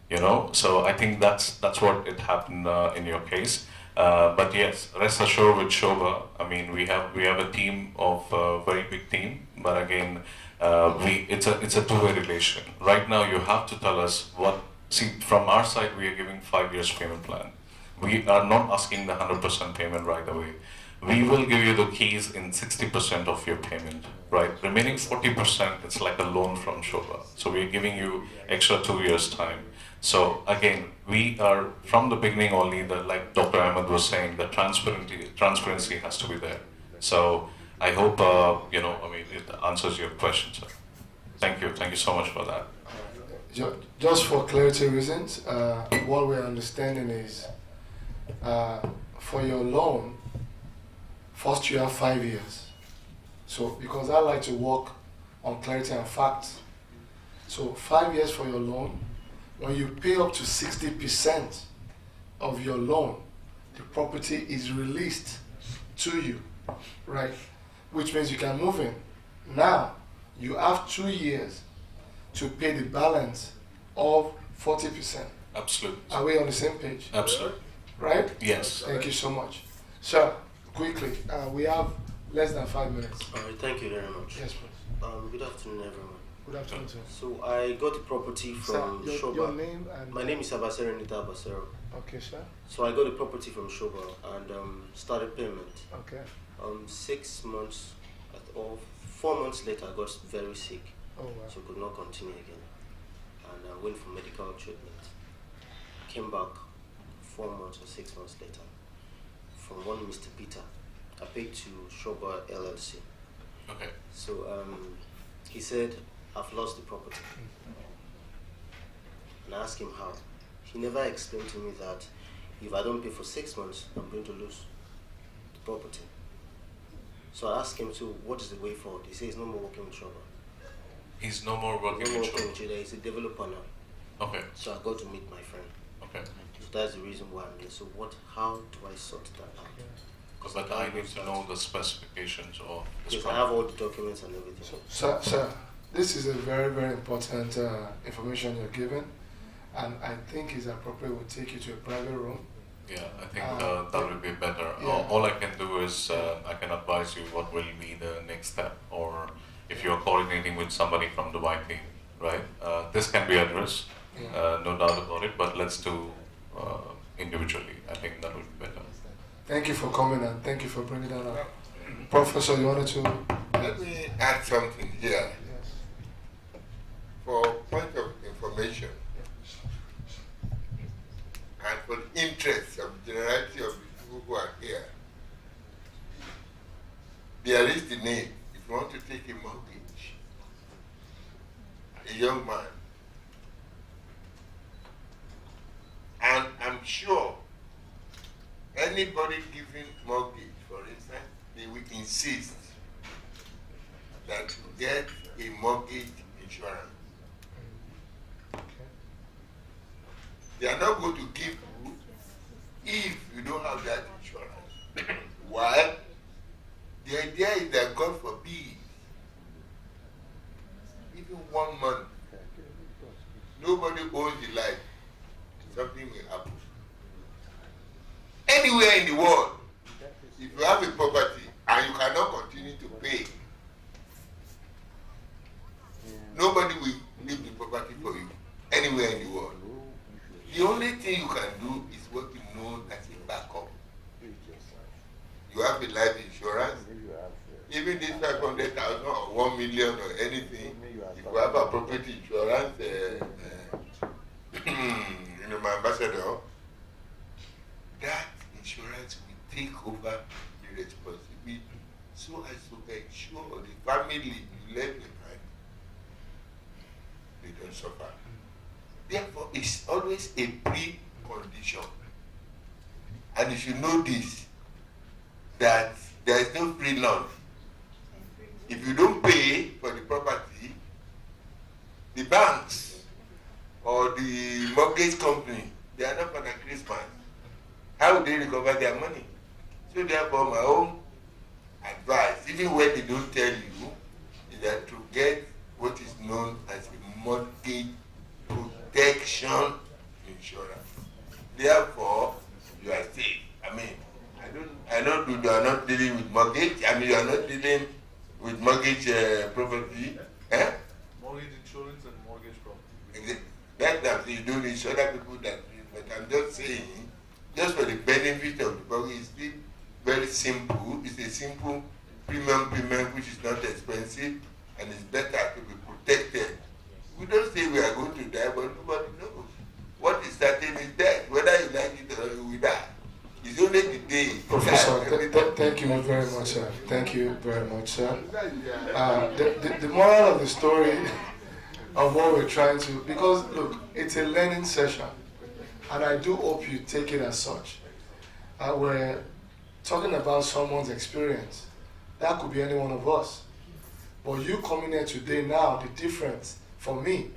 You know, so I think that's what it happened in your case. But yes, rest assured with Sobha, I mean we have a team of very big team. But again, it's a two-way relation. Right now, you have to tell us what. See, from our side, we are giving 5 years payment plan. We are not asking the 100% payment right away. We will give you the keys in 60% of your payment, right? Remaining 40%, it's like a loan from Sobha. So we're giving you extra 2 years time. So again, we are from the beginning only, like Dr. Ahmed was saying, the transparency has to be there. So I hope, it answers your question, sir. Thank you so much for that. Just for clarity reasons, what we're understanding is, for your loan, first you have 5 years. So, because I like to work on clarity and facts. So 5 years for your loan. When you pay up to 60% of your loan, the property is released to you, right? Which means you can move in. Now, you have 2 years to pay the balance of 40%. Absolutely. Are we on the same page? Absolutely. Right? Yes. Thank you so much. Sir, quickly, we have less than 5 minutes. All right, thank you very much. Yes, please. Good afternoon, everyone. Good afternoon, sir. So I got the property from Sir, Sobha. your name and... My name is Abasero Nita Abasero. Okay, sir. So I got the property from Sobha and started payment. Okay. 6 months, or 4 months later, I got very sick. Oh, wow. So could not continue again. And I went for medical treatment. Came back 4 months or 6 months later from one Mr. Peter. I paid to Sobha LLC. Okay. So he said, I've lost the property. And I asked him how. He never explained to me that if I don't pay for 6 months, I'm going to lose the property. So I asked him, so what is the way forward? He says he's no more working with Sobha. He's no more working with Sobha. He's a developer now. Okay. So I got to meet my friend. Okay. So that's the reason why I'm here. So how do I sort that out? But I need to know the specifications of this Yes, I have all the documents and everything. Sir, this is a very, very important information you're given, and I think it's appropriate we'll take you to a private room. Yeah, I think that will be better. Yeah. All I can do is I can advise you what will be the next step, or if you're coordinating with somebody from Dubai team, right? This can be addressed, no doubt about it, but let's do individually. I think that will be better. Thank you for coming and thank you for bringing that up. Professor, you wanted to? Let me add something here. Yes. For point of information and for the interest of the generality of the people who are here, there is the need. If you want to take a mortgage, a young man, and I'm sure anybody giving mortgage, for instance, they will insist that you get a mortgage insurance. They are not going to give you if you don't have that insurance. Why? The idea is that God forbid, even 1 month, nobody owns the life. Something will happen. Anywhere in the world, if you have a property and you cannot continue to pay, nobody will leave the property for you anywhere in the world. The only thing you can do is what you know as a backup. You have a life insurance, even this 500,000 or 1 million or anything. If you have a property insurance, my ambassador, that insurance will take over the responsibility so as to ensure the family you left behind, they don't suffer. Therefore, it's always a precondition. And you should know this, that there is no free lunch. If you don't pay for the property, the banks or the mortgage company, they are not for the Christmas. How will they recover their money? So therefore, my own advice, even when they don't tell you, is that to get what is known as a mortgage protection insurance. Therefore, you are safe. I mean, you are not dealing with mortgage. I mean, you are not dealing with mortgage property. Eh? Mortgage insurance and mortgage property. That's you don't insure other people that. But I'm just saying, just for the benefit of the public, it's still very simple. It's a simple premium which is not expensive and it's better to be protected. We don't say we are going to die, but nobody knows. What is certain is death. Whether you like it or you will die. It's only the day. Professor, thank you very much, sir. Thank you very much, sir. The moral of the story of what we're trying to, because look, it's a learning session, and I do hope you take it as such. We're talking about someone's experience. That could be any one of us. But you coming here today now, the difference for me,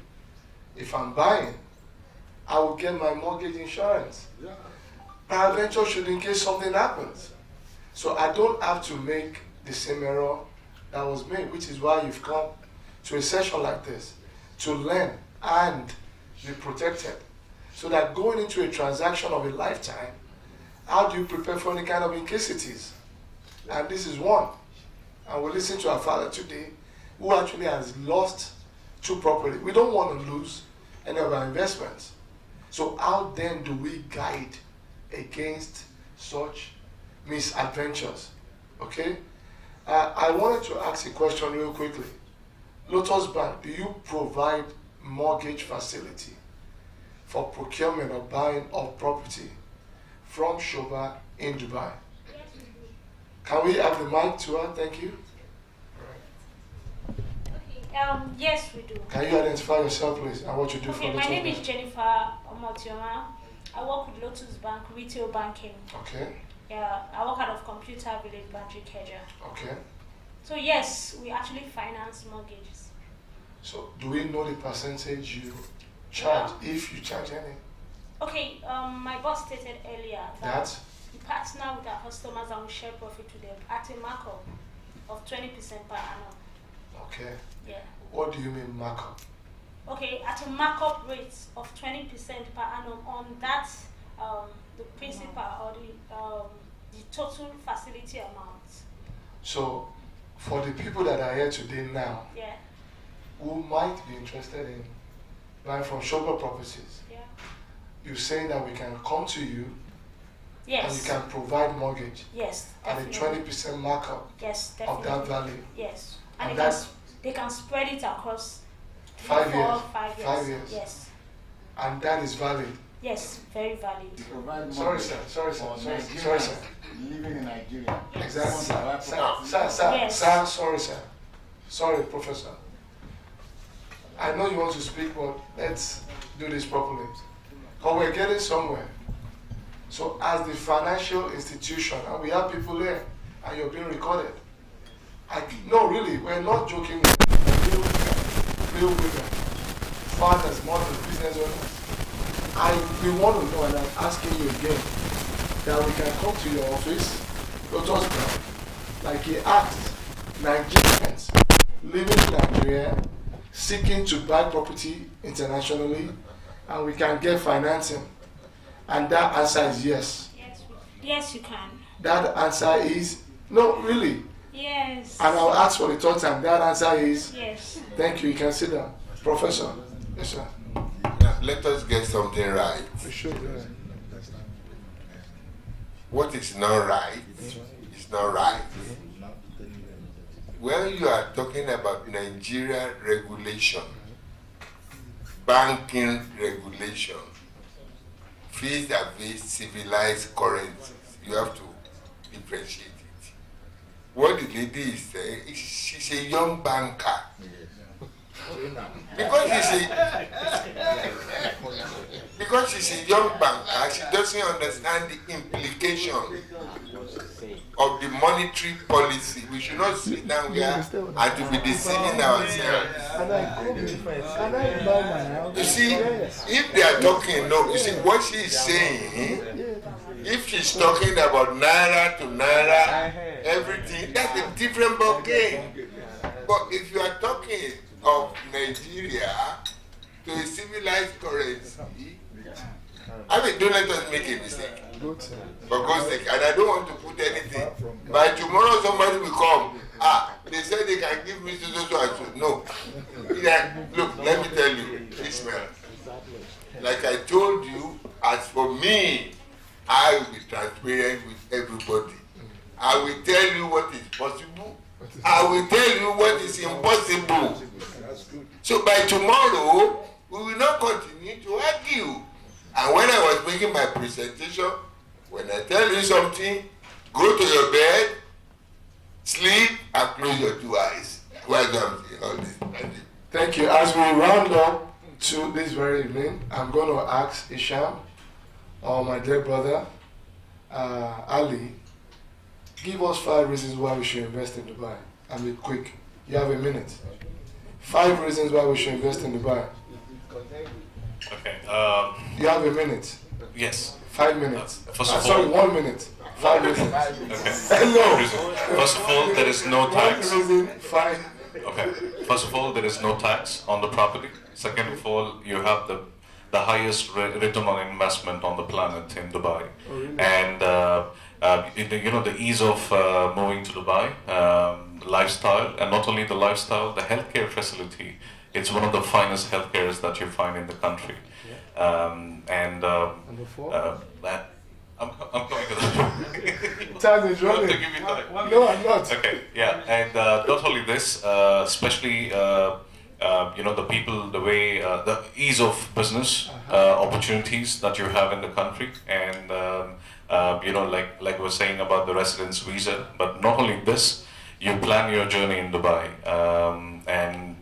if I'm buying, I will get my mortgage insurance. Peradventure should in case something happens. So I don't have to make the same error that was made, which is why you've come to a session like this, to learn and be protected. So that going into a transaction of a lifetime, how do you prepare for any kind of incasities? And this is one. And we listen to our father today, who actually has lost 2 property. We don't want to lose any of our investments. So how then do we guide against such misadventures? Okay? I wanted to ask a question real quickly. Lotus Bank, do you provide mortgage facility for procurement or buying of property from Sobha in Dubai? Yes, we do. Can we have the mic to her? Thank you. Okay, yes, we do. Can you identify yourself, please, and what you do for Okay, Lotus my name Bank? is Jennifer Omotioma. I work with Lotus Bank Retail Banking. Okay, Yeah, I work out of Computer Village, Banjri, Keja. okay. So yes, we actually finance mortgages. So do we know the percentage you charge, if you charge any? Okay, my boss stated earlier that That? we partner with our customers and we share profit to them at a markup of 20% per annum. Okay. Yeah. What do you mean markup? Okay, at a markup rate of 20% per annum on that, the principal or the total facility amount. So for the people that are here today now, Yeah, who might be interested in buying from Sobha properties, yeah. you're saying that we can come to you and you Yes. can provide mortgage Yes, at a definitely. 20% markup Yes, of definitely. that value. Yes. And And that's they can spread it across 5 3, 4, years. 5 years. 5 years. Yes. And that is valid. Yes, very valid. Provide Sorry, mortgage sir. Sorry, sir. for Sorry, Nigerians sorry, sir. living in Nigeria. Exactly. Sir, Sir, Yes. sorry, sir. Sorry, Professor. I know you want to speak, but let's do this properly. Because we're getting somewhere. So as the financial institution, and we have people here, and you're being recorded. No, really, we're not joking with real women, fathers, mothers, business owners. We want to know, and I'm asking you again, that we can come to your office, Lotus Bank, like he asked, Nigerians living in Nigeria, seeking to buy property internationally, and we can get financing. And that answer is yes. Yes, you can. That answer is no, really. Yes. And I'll ask for the third time. That answer is yes. Thank you. You can sit down, Professor. Yes, sir. Now, let us get something right. We should. What is not right is not right. When you are talking about Nigeria regulation, banking regulation, vis-a-vis civilized currencies. You have to differentiate it. What the lady is saying, she's a young banker. Because she's a young banker, she doesn't understand the implication of the monetary policy. We should not sit down here and to be deceiving ourselves. You see, if they are talking, no, you see what she is saying, if she's talking about naira to naira, everything, that's a different ball game. But if you are talking of Nigeria to a civilized currency, I mean, don't let us make a mistake. For God's sake, and I don't want to put anything. By tomorrow, somebody will come. They said they can give me so and so. No. Yeah, look, let me tell you, Ishmael. Like I told you, as for me, I will be transparent with everybody. I will tell you what is possible. I will tell you what is impossible. So by tomorrow, we will not continue to argue. And when I was making my presentation, when I tell you something, go to your bed, sleep, and close your two eyes. Well done, all this. Thank you. As we round up to this very evening, I'm going to ask Isham, or my dear brother, Ali, give us 5 reasons why we should invest in Dubai. And be quick. You have a minute. 5 reasons why we should invest in Dubai. Okay. You have a minute. Yes. 5 minutes. First of sorry, all, 1 minute. 5 reasons. Okay. Hello. First of all, there is no tax. 1 reason, 5. Okay. First of all, there is no tax on the property. Second of all, you have the highest return on investment on the planet in Dubai. Oh, really? And you know, the ease of moving to Dubai, lifestyle, and not only the lifestyle, the healthcare facility. It's one of the finest healthcares that you find in the country. Number 4? I'm coming to that. Time is running. No, I'm not. Okay, yeah, and not only this, especially you know, the people, the way, the ease of business opportunities that you have in the country, and you know, like we're saying about the residence visa. But not only this, you plan your journey in Dubai, and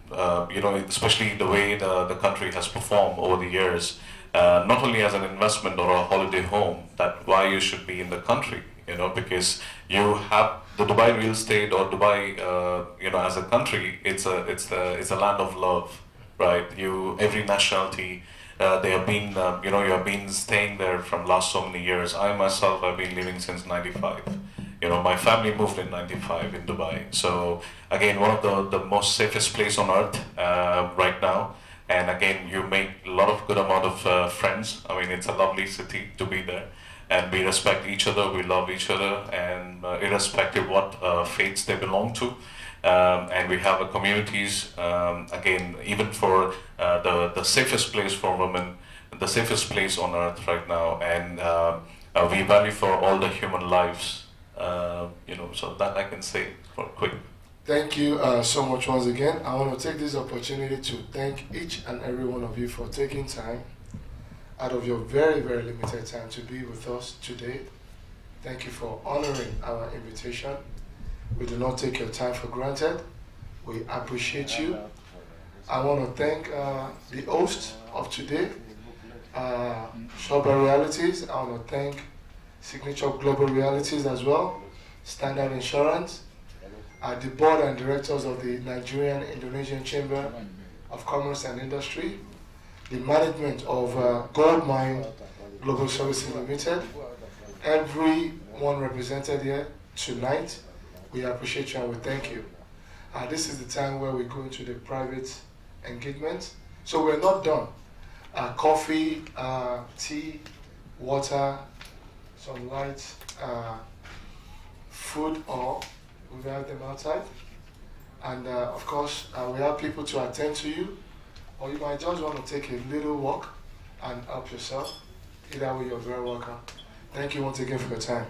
you know, especially the way the country has performed over the years. Not only as an investment or a holiday home, that why you should be in the country, you know, because you have the Dubai real estate or Dubai, you know, as a country, it's a land of love, right? Every nationality, they have been, you know, you have been staying there from last so many years. I myself, I've been living since '95. You know, my family moved in '95 in Dubai. So again, one of the most safest place on earth right now. And again, you make a lot of good amount of friends. I mean, it's a lovely city to be there. And we respect each other, we love each other, and irrespective what faiths they belong to. And we have communities, again, even for the safest place for women, the safest place on earth right now. And we value for all the human lives, you know, so that I can say for quick. Thank you so much once again. I want to take this opportunity to thank each and every one of you for taking time out of your very, very limited time to be with us today. Thank you for honoring our invitation. We do not take your time for granted. We appreciate you. I want to thank the host of today, Sobha Realities. I want to thank Signature Global Realities as well, Standard Insurance, the board and directors of the Nigerian Indonesian Chamber of Commerce and Industry, the management of Gold Mine Global Services Limited, everyone represented here tonight. We appreciate you and we thank you. This is the time where we go into the private engagement. So we're not done. Coffee, tea, water, some light, food, or we have them outside. And of course, we have people to attend to you, or you might just want to take a little walk and help yourself. Either way, you're very welcome. Thank you once again for your time.